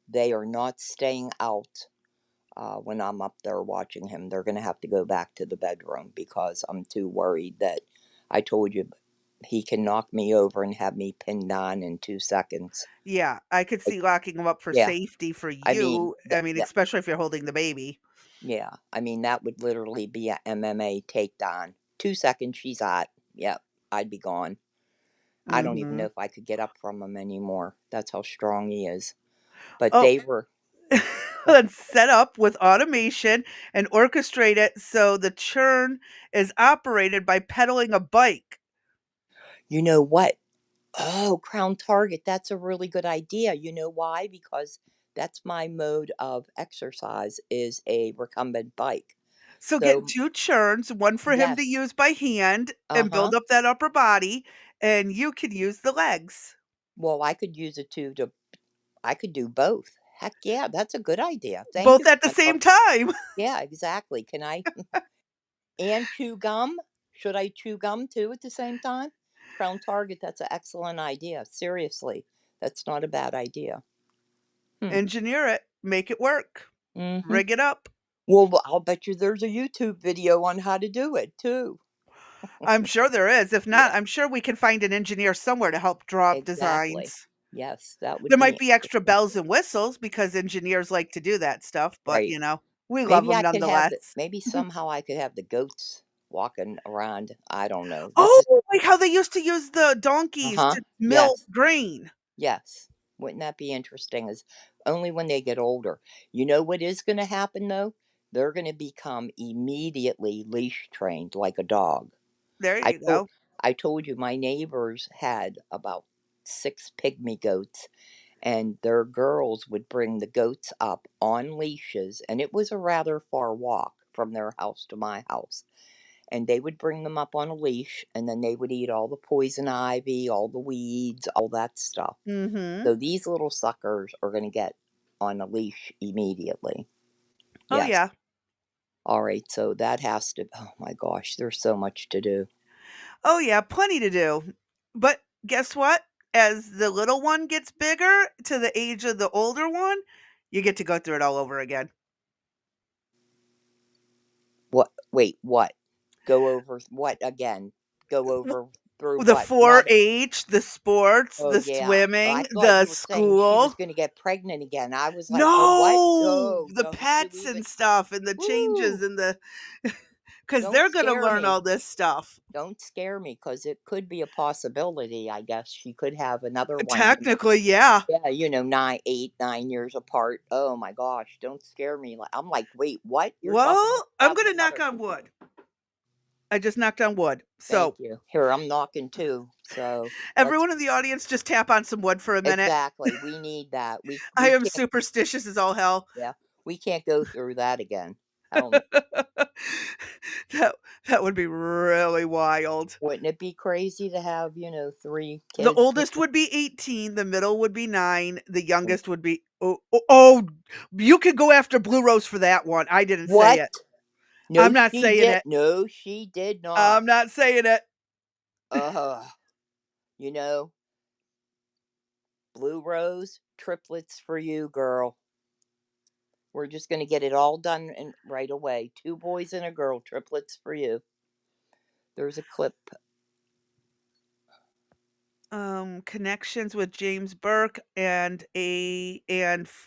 They are not staying out when I'm up there watching him. They're going to have to go back to the bedroom because I'm too worried that I told you he can knock me over and have me pinned on in 2 seconds. Yeah, I could see locking him up for Yeah. safety for I mean, you. I mean, especially if you're holding the baby. yeah, I mean, that would literally be a MMA takedown. 2 seconds, she's out. Yep, I'd be gone. I don't even know Mhm. if I could get up from him anymore. That's how strong he is. But Oh, they were. let's set up with automation and orchestrate it so the churn is operated by pedaling a bike. You know what? Oh, Crown Target, that's a really good idea. You know why? Because that's my mode of exercise is a recumbent bike. So get So 2 churns, one for him to yes. use by hand and Uh-huh. build up that upper body, and you could use the legs. Well, I could use it to I could do both. Heck yeah, that's a good idea. Thank Both you, at the Crown same Target. time. Yeah, exactly. Can I and chew gum? Should I chew gum too at the same time? Crown Target, that's an excellent idea. Seriously, that's not a bad idea. Engineer it, make it work, Mm-hmm. rig it up. Well, I'll bet you there's a YouTube video on how to do it too. I'm sure there is. If not, Yeah, I'm sure we can find an engineer somewhere to help draw up exactly. designs. Yes, that would There be might be extra interesting. bells and whistles because engineers like to do that stuff, but, Right. we love Maybe them I could have nonetheless. maybe somehow I could have the goats walking around. I don't know. This Oh, is like how they used to use the donkeys uh-huh. to mill Yes. grain. Yes. Wouldn't that be interesting? Is only when they get older. You know what is going to happen though? They're going to become immediately leash trained like a dog. There I you told go. I told you my neighbors had about 6 pygmy goats and their girls would bring the goats up on leashes and it was a rather far walk from their house to my house and they would bring them up on a leash and then they would eat all the poison ivy, all the weeds, all that stuff. Mhm. So these little suckers are going to get on a leash immediately. Oh, Yes. yeah. All right, so that has to oh my gosh, there's so much to do. Oh, yeah, plenty to do. But guess what? As the little one gets bigger to the age of the older one, you get to go through it all over again. What wait, what? Go over what again? Go over through The what? Not 4-H, the sports, oh the yeah. swimming, I thought the you were saying she was school. going to get pregnant again. I was like, "The what? No! No, The don't you pets even and stuff and the changes woo! and the because 'cause Don't they're gonna scare learn me. all this stuff. Don't scare me because it could be a possibility, I guess. She could have another one when Technically, yeah. yeah, 9, 8, 9 years apart. Oh my gosh, don't scare me. I'm like, "Wait, what? You're talking about Well, I'm having gonna knock another." on wood. I just knocked on wood. Thank So, you. Here, I'm knocking too. So, let's everyone in the audience just tap on some wood for a minute. exactly. We need that. We I we am can't superstitious as all hell. yeah, we can't go through that again. Hell no. That that would be really wild. Wouldn't it be crazy to have, 3 The kids? oldest would be 18, the middle would be 9, the youngest would be you could go after Blue Rose for that one. I didn't say What? it. No, I'm not she saying did. it. No, she did not. I'm not saying it. Uh, you know, Blue Rose, triplets for you, girl. We're just going to get it all done right away. 2 boys and a girl, triplets for you. There's a clip. Connections with James Burke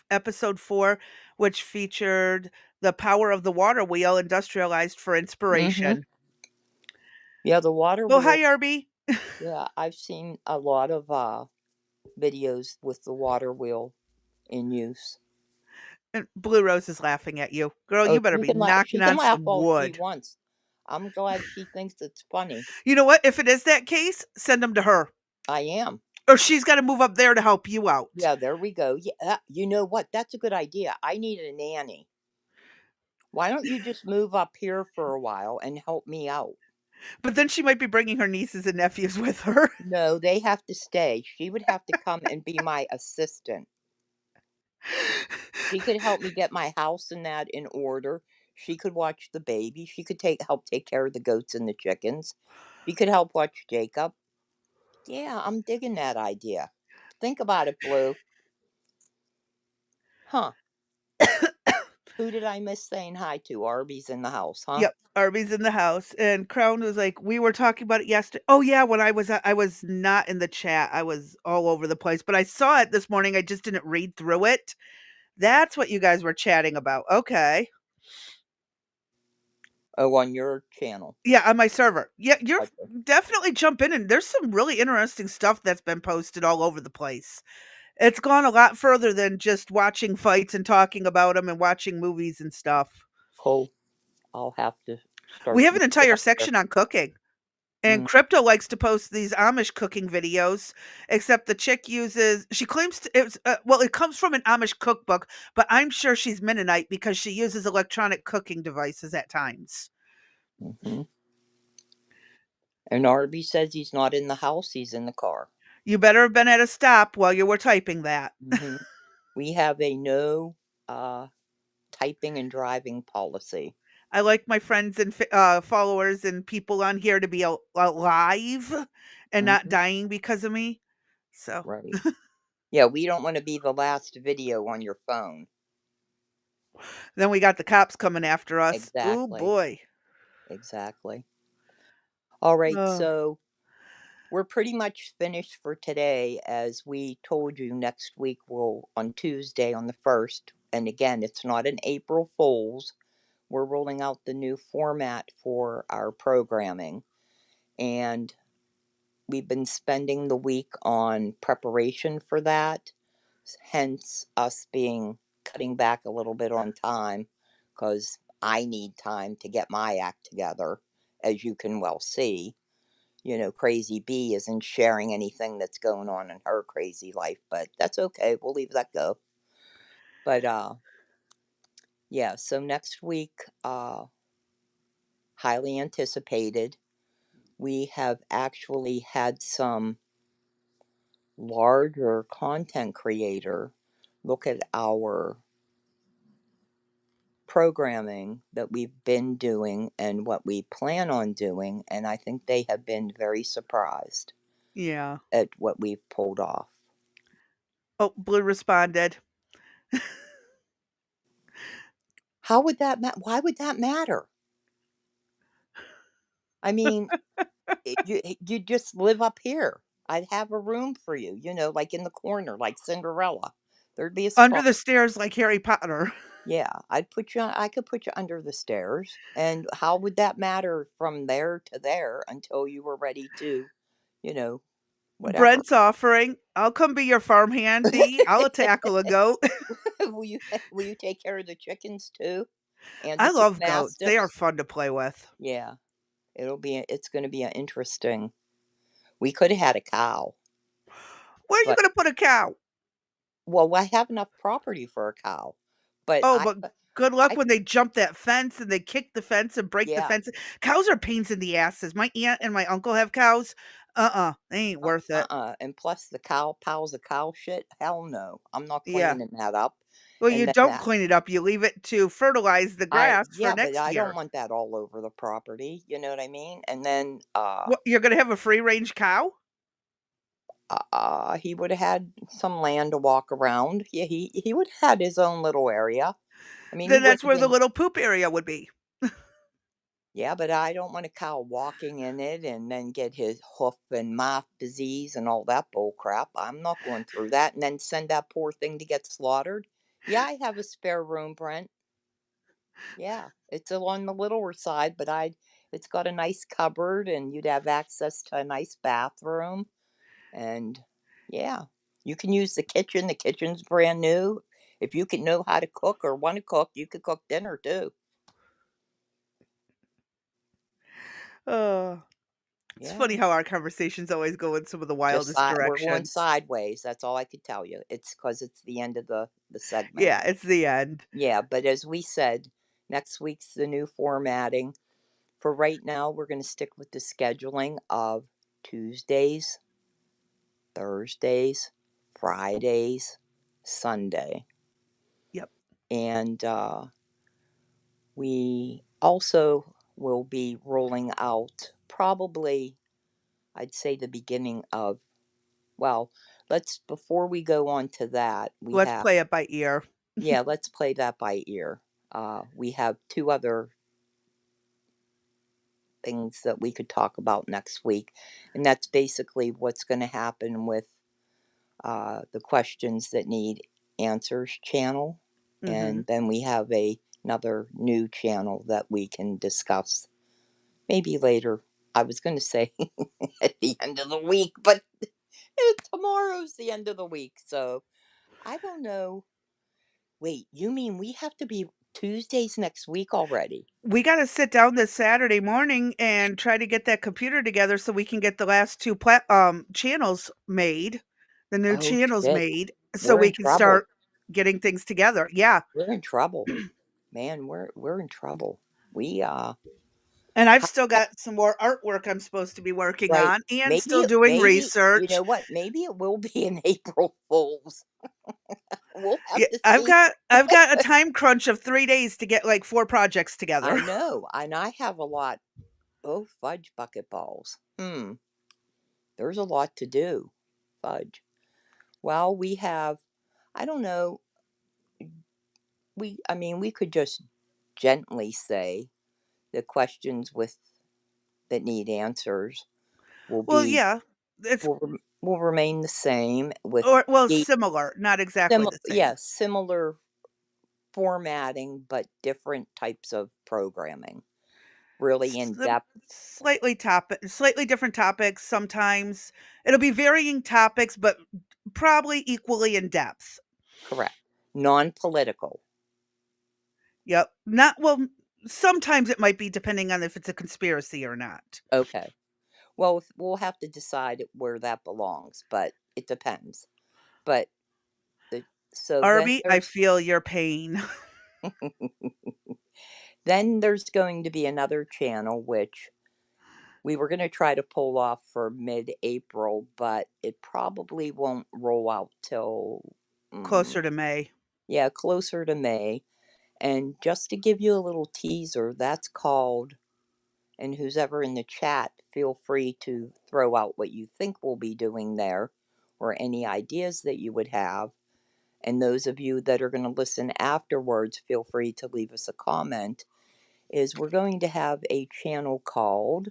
episode 4, which featured the power of the water wheel industrialized for Mhm. inspiration. Yeah, the water Oh, wheel. hi, RB. Yeah, I've seen a lot of videos with the water wheel in use. And Blue Rose is laughing at you. Girl, Oh, you better she be can laugh. She knocking can on laugh some all she wood. wants. I'm glad she thinks it's funny. You know what? If it is that case, send them to her. I am. Or she's got to move up there to help you out. Yeah, there we go. Yeah, you know what? That's a good idea. I need a nanny. Why don't you just move up here for a while and help me out? But then she might be bringing her nieces and nephews with her. No, they have to stay. She would have to come and be my assistant. She could help me get my house and that in order. She could watch the baby. She could help take care of the goats and the chickens. She could help watch Jacob. Yeah, I'm digging that idea. Think about it, Blue. Huh. Who did I miss saying hi to? Arby's in the house, huh? Yep, Arby's in the house, and Crown was like, "We were talking about it yesterday." Oh yeah, when I was not in the chat. I was all over the place, but I saw it this morning. I just didn't read through it. That's what you guys were chatting about. Okay. Oh, on your channel. Yeah, on my server. Yeah, you're Gotcha. definitely jump in and there's some really interesting stuff that's been posted all over the place. It's gone a lot further than just watching fights and talking about them and watching movies and stuff. Cool. I'll have to We start have an looking entire up there. section on cooking. And Crypto likes to post these Amish cooking videos, except the chick she claims it's, well, it comes from an Amish cookbook, but I'm sure she's Mennonite because she uses electronic cooking devices at times. Mm-hmm. And Arby says he's not in the house, he's in the car. You better have been at a stop while you were typing that. Mm-hmm. We have a no typing and driving policy. I like my friends and followers and people on here to be alive and not dying because of me. So, right. Yeah, we don't want to be the last video on your phone. Then we got the cops coming after us. Exactly. Oh boy. Exactly. All right, so we're pretty much finished for today. As we told you, next week on Tuesday on the 1st, and again, it's not an April Fool's. We're rolling out the new format for our programming, and we've been spending the week on preparation for that, hence us cutting back a little bit on time, because I need time to get my act together, as you can well see. Crazy B isn't sharing anything that's going on in her crazy life, but that's okay. We'll leave that go. But yeah, so next week, highly anticipated. We have actually had some larger content creator look at our programming that we've been doing and what we plan on doing, and I think they have been very surprised. Yeah. At what we've pulled off. Oh, Blue responded. How would that why would that matter? I mean, you just live up here. I'd have a room for you, like in the corner, like Cinderella. There'd be a Under spot. the stairs like Harry Potter. Yeah, I could put you under the stairs. And how would that matter from there to there until you were ready to, whatever. Brent's offering. I'll come be your farm handy. I'll tackle a goat. will you take care of the chickens too? And I the two love goats. They are mastiffs? fun to play with. Yeah. It's going to be interesting. We could have had a cow. Where are you going to put a cow? Well, I have enough property for a cow, but but good luck when they jump that fence and they kick the fence and break the fence. Cows are pains in the asses. My aunt and my uncle have cows. They ain't worth it. And plus the cow piles of cow shit. Hell no, I'm not Yeah. cleaning that up. Well, And you then don't clean it up. You leave it to fertilize the grass for but next I year. don't want that all over the property. You know what I mean? And then What, you're gonna have a free range cow? He would have had some land to walk around. Yeah, he would have had his own little area. I mean, Then that's where the little poop area would be. Yeah, but I don't want a cow walking in it and then get his hoof and mouth disease and all that bull crap. I'm not going through that and then send that poor thing to get slaughtered. Yeah, I have a spare room, Brent. Yeah, it's along the littler side, but it's got a nice cupboard and you'd have access to a nice bathroom. And yeah, you can use the kitchen. The kitchen's brand new. If you can know how to cook or want to cook, you could cook dinner too. It's funny how our conversations always go in some of the wildest We're going directions. sideways. That's all I could tell you. It's because it's the end of the segment. Yeah, it's the end. Yeah, but as we said, next week's the new formatting. For right now, we're going to stick with the scheduling of Tuesdays, Thursdays, Fridays, Sunday. Yep. And we also will be rolling out probably, I'd say, the beginning of, well, before we go on to that, Let's play it by ear. Yeah, let's play that by ear. We have two other things that we could talk about next week, and that's basically what's going to happen with the questions that need answers channel, and then we have another new channel that we can discuss maybe later. I was going to say at the end of the week, but tomorrow's the end of the week, so I don't know. Wait, you mean we have to be Tuesday's next week already. We gotta sit down this Saturday morning and try to get that computer together so we can get the last 2 channels made, the new Oh, channels shit. made, so We're we in can trouble. start getting things together. Yeah. We're in trouble. Man, we're in trouble. We, And I've ho still got some more artwork I'm supposed to be working right. on and still Maybe doing you research. know what? Maybe it will be an April Fools. We'll have Yeah, to I've see. got I've got a time crunch of 3 days to get, like, 4 projects together. I know, and I have a lot. Oh, fudge bucket balls. There's a lot to do. Fudge. Well, we have, I don't know, I mean, we could just gently say the questions that need answers will Well, be yeah, it's will remain the same with or well, the similar, not exactly the same. similar formatting, but different types of programming. Really in Some depth. slightly different topics sometimes. It'll be varying topics, but probably equally in depth. Correct. Non-political. Yep. Not well, sometimes it might be depending on if it's a conspiracy or not. Okay. Well, we'll have to decide where that belongs, but it depends. But the so then Arby, I there's feel your pain. then there's going to be another channel which we were going to try to pull off for mid-April, but it probably won't roll out till Closer to May. yeah, closer to May. And just to give you a little teaser, that's called, and who's ever in the chat, feel free to throw out what you think we'll be doing there or any ideas that you would have. And those of you that are going to listen afterwards, feel free to leave us a comment. Is we're going to have a channel called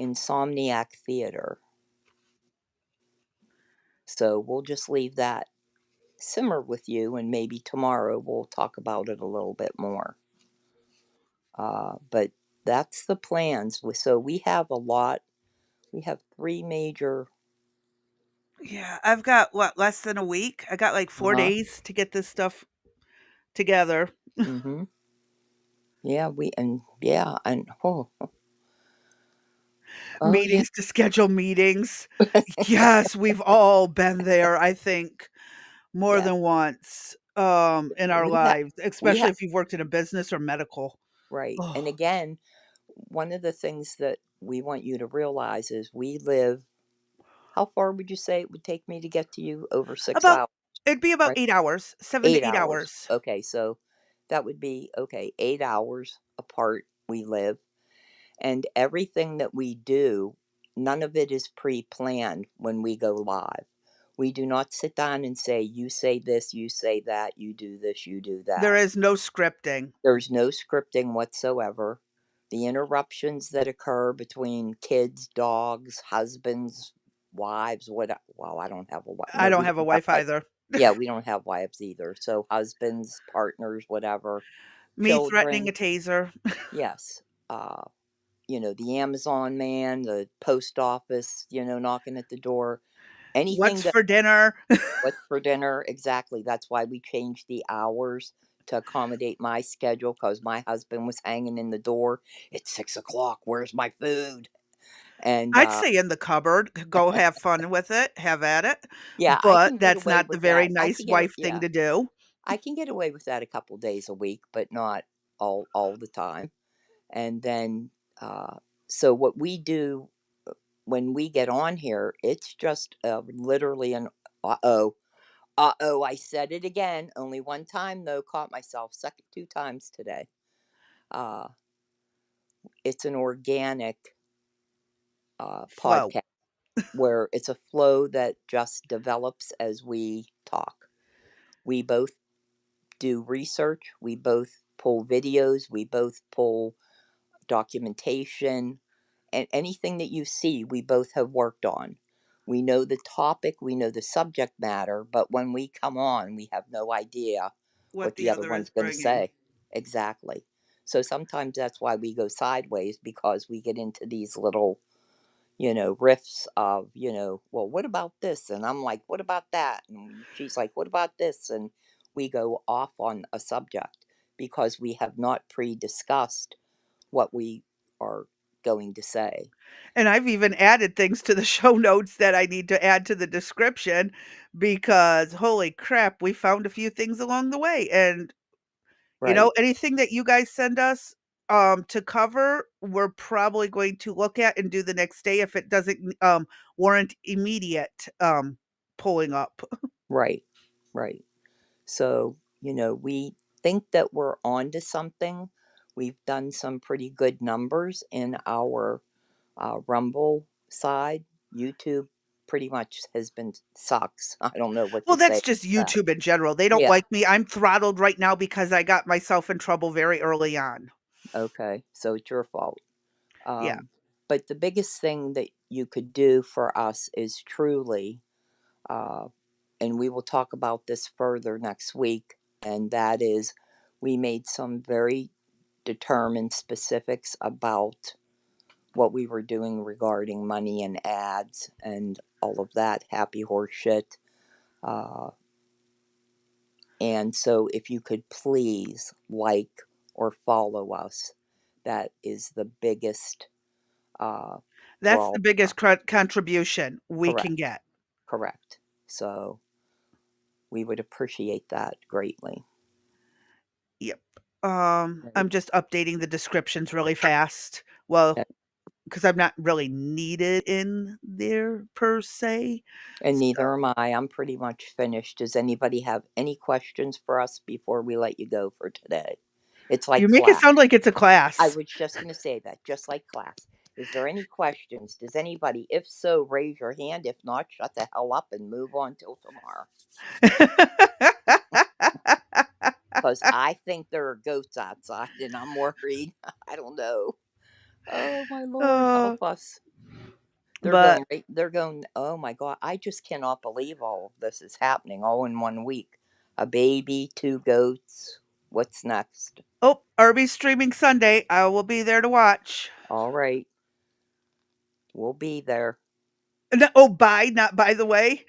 Insomniac Theater. So we'll just leave that simmer with you, and maybe tomorrow we'll talk about it a little bit more. But that's the plans. So we have a lot. We have 3 major. Yeah, I've got what, less than a week? I got like 4 Uh-huh. days to get this stuff together. Mm-hmm. Yeah, and oh yeah. Meetings to schedule meetings. Yes, we've all been there, I think, more Yeah. than once, in our We have lives, we especially have if you've worked in a business or medical. right. Oh, And again, one of the things that we want you to realize is we live, how far would you say it would take me to get to you? Over 6 about hours, it'd be about right? 8 hours, 7 to 8 8 hours. hours. Okay, so that would be okay, 8 hours apart we live, and everything that we do, none of it is pre-planned when we go live. We do not sit down and say, you say this, you say that, you do this, you do There that. is no scripting. There's no scripting whatsoever. The interruptions that occur between kids, dogs, husbands, wives, well, I don't have a wife. I No, don't we have a don't have wife wives. either. Yeah, we don't have wives either. So husbands, partners, whatever, Me threatening a children. taser. Yes. The Amazon man, the post office, knocking at the door. Anything What's that for dinner? what's for dinner, exactly. That's why we changed the hours to accommodate my schedule because my husband was hanging in the door. It's 6 o'clock. Where's my food? And I'd say in the cupboard, go have fun with it, have at it, yeah, I but can get that's away not the with very that. nice wife thing to do. I can get away with that a couple days a week, but not all the time. And then, so what we do when we get on here, it's just literally an uh-oh. Uh-oh, I said it again. Only one time, though. Caught myself. Second 2 times today. Uh, it's an organic Flow. podcast where it's a flow that just develops as we talk. We both do research. We both pull videos. We both pull documentation. And anything that you see, we both have worked on. We know the topic, we know the subject matter, but when we come on, we have no idea What what the the other other is one's going to bringing. say. Exactly. So sometimes that's why we go sideways because we get into these little, riffs of, well, what about this? And I'm like, what about that? And she's like, what about this? And we go off on a subject. because we have not pre-discussed what we are going to say. And I've even added things to the show notes that I need to add to the description because holy crap, we found a few things along the way. And Right. anything that you guys send us to cover, we're probably going to look at and do the next day if it doesn't warrant immediate pulling up. Right. Right. So, we think that we're on to something. We've done some pretty good numbers in our Rumble side. YouTube pretty much has been sucks. I don't know what Well, to say that's just about that. YouTube in general. They don't Yeah. like me. I'm throttled right now because I got myself in trouble very early on. Okay. So it's your fault. Yeah. But the biggest thing that you could do for us is truly, uh, and we will talk about this further next week, and that is we made some very determined specifics about what we were doing regarding money and ads and all of that happy horse shit. And so if you could please like or follow us, that is the biggest for That's the all. biggest contribution we Correct. can get. Correct. So we would appreciate that greatly. Yep. I'm Right. just updating the descriptions really fast. Well, Okay. because I'm not really needed in there per se. And neither So am I. I'm pretty much finished. Does anybody have any questions for us before we let you go for today? It's like you make it class. sound like it's a I class. was just going to say that, just like class. Is there any questions? Does anybody? If so, raise your hand. If not, shut the hell up and move on till tomorrow. Because I think there are ghosts outside and I'm worried. I don't know. Oh my Lord, Uh, help us. They're but going right, they're going, oh my God, I just cannot believe all of this is happening all in one week. A baby, two goats. What's next? oh, Arby's streaming Sunday. I will be there to watch. All right. We'll be there. No, oh, by, not by the way.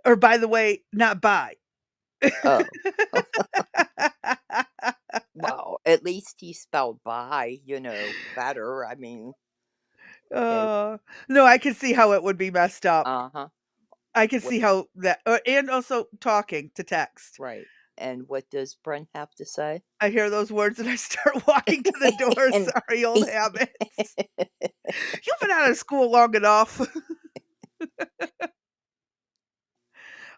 Or by the way, not by. Oh, well, at least he spelled by, better. I mean, it, uh, no, I can see how it would be messed up. uh-huh. I can see how that and also talking to text. Right. And what does Brent have to say? I hear those words and I start walking to the door. And Sorry, old he's habits. You've been out of school long enough.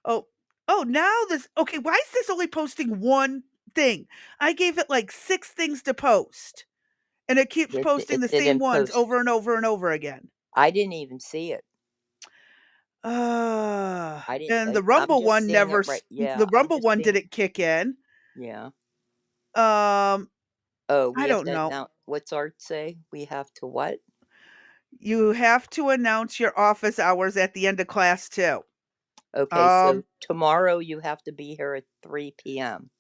Oh, oh, now this okay, why is this only posting one thing? I gave it like 6 things to post, and it keeps posting it the same didn't ones post. over and over and over again. I didn't even see it. I didn't. And the I'm Rumble just one seeing it never right. the Yeah, I'm Rumble just one seeing. didn't kick in. Yeah. Um, Oh, I we have don't to know. now. What's Art say? We have to what? You have to announce your office hours at the end of class too. Okay, so Um, tomorrow you have to be here at 3 p.m.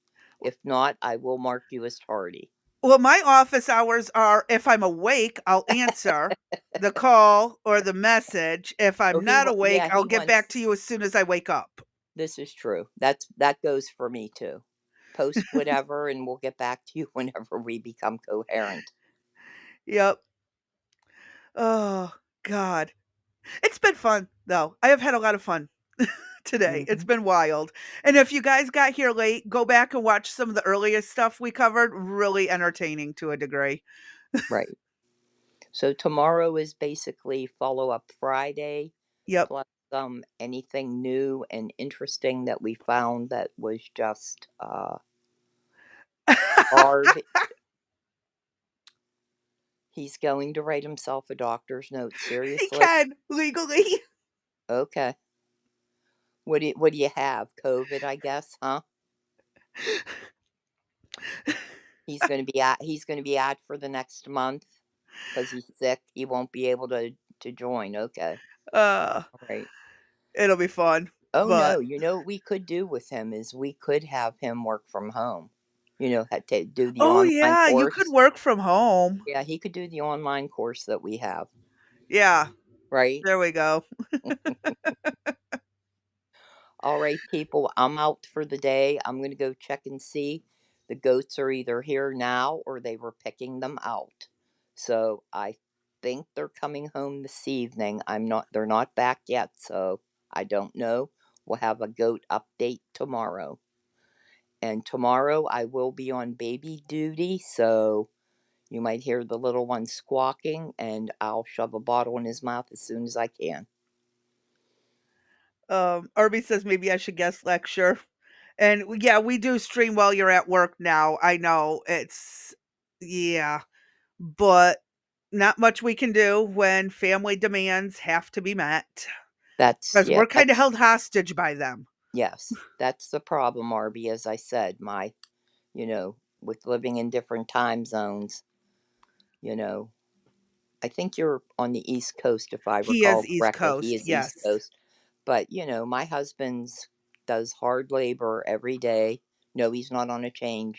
If not, I will mark you as tardy. well, my office hours are if I'm awake, I'll answer the call or the message. If Oh, I'm not awake, yeah, I'll he get back wants. to you as soon as I wake up. This is true. That goes for me too. Post whatever, and we'll get back to you whenever we become coherent. Yep. Oh, God. It's been fun, though. I have had a lot of fun today. It's Hmm. been wild. And if you guys got here late, go back and watch some of the earliest stuff we covered. Really entertaining to a degree. Right. So tomorrow is basically follow up Friday, Yep. plus anything new and interesting that we found that was just hard. He's going to write himself a doctor's note. He Seriously? can, legally. Okay. What do you have? COVID, I guess, huh? He's going to be out for the next month because he's sick. He won't be able to join. Okay. Uh, All right. it'll be fun. Oh But no, what we could do with him is we could have him work from home. Had to do the oh, online yeah, you could course. work from home. Yeah, he could do the online course that we have, Yeah, right? there we go. All right, people, I'm out for the day. I'm going to go check and see. The goats are either here now or they were picking them out. So I think they're coming home this evening. They're not back yet, so I don't know. We'll have a goat update tomorrow. And tomorrow I will be on baby duty, so you might hear the little one squawking, and I'll shove a bottle in his mouth as soon as I can. Arby says maybe I should guest lecture. And yeah, we do stream while you're at work now. I know it's, yeah, but not much we can do when family demands have to be met because we're kind of That's held hostage by them. yes, that's the problem, Arby. As I said, with living in different time zones, you know, I think you're on the East Coast, if I He is recall East correctly. He Coast, is East yes. Coast, but my husband's does hard labor every day. No, he's not on a chain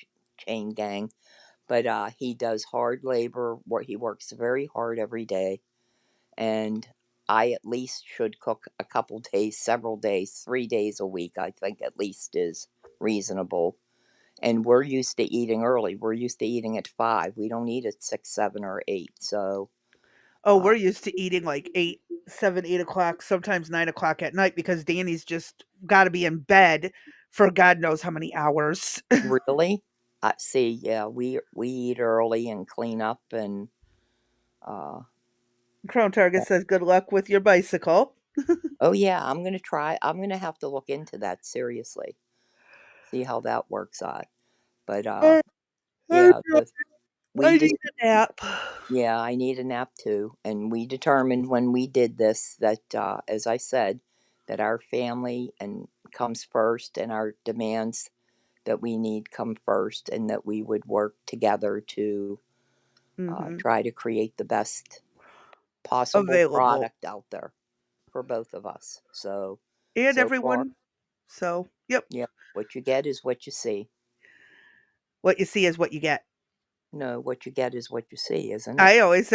gang, but he does hard labor. Where he works very hard every day, and I at least should cook a couple days, several days, 3 days a week. I think at least is reasonable. And we're used to eating early. We're used to eating at 5. We don't eat at 6, 7, or 8. So, Oh, uh, we're used to eating like 8, 7, 8 o'clock, sometimes 9 o'clock at night because Danny's just got to be in bed for God knows how many hours. really, see, yeah, we eat early and clean up and uh, Crown Target says, "Good luck with your bicycle." oh yeah, I'm gonna try. I'm gonna have to look into that seriously. See how that works out. But I yeah, we need just a nap. yeah, I need a nap too. And we determined when we did this that, as I said, that our family and comes first, and our demands that we need come first, and that we would work together to Mhm. try to create the best possible Available. product out there for both of us. And So far, everyone. So, yep. yeah, what you get is what you see. What you see is what you get. No, what you get is what you see, isn't it? I always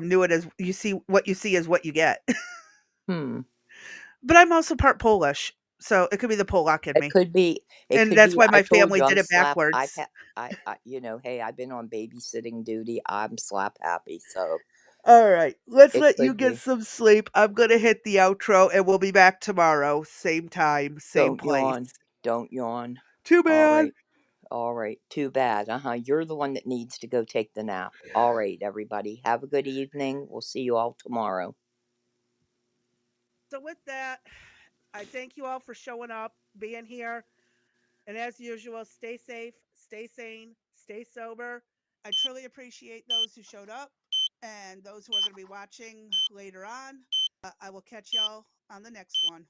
knew it as you see is what you get. Hmm. But I'm also part Polish, so it could be the Polak in It me. could be. It And could that's be. why I my told family you did I'm it slap. I've backwards. had. Hey, I've been on babysitting duty. I'm slap happy. So All right, let's it let you could get be. some sleep. I'm going to hit the outro and we'll be back tomorrow. Same time, same Don't place. yawn. Don't yawn. Too All bad. right. All right. Too bad. You're the one that needs to go take the nap. All right, everybody. Have a good evening. We'll see you all tomorrow. So, with that, I thank you all for showing up, being here. And as usual, stay safe, stay sane, stay sober. I truly appreciate those who showed up and those who are going to be watching later on. I will catch y'all on the next one.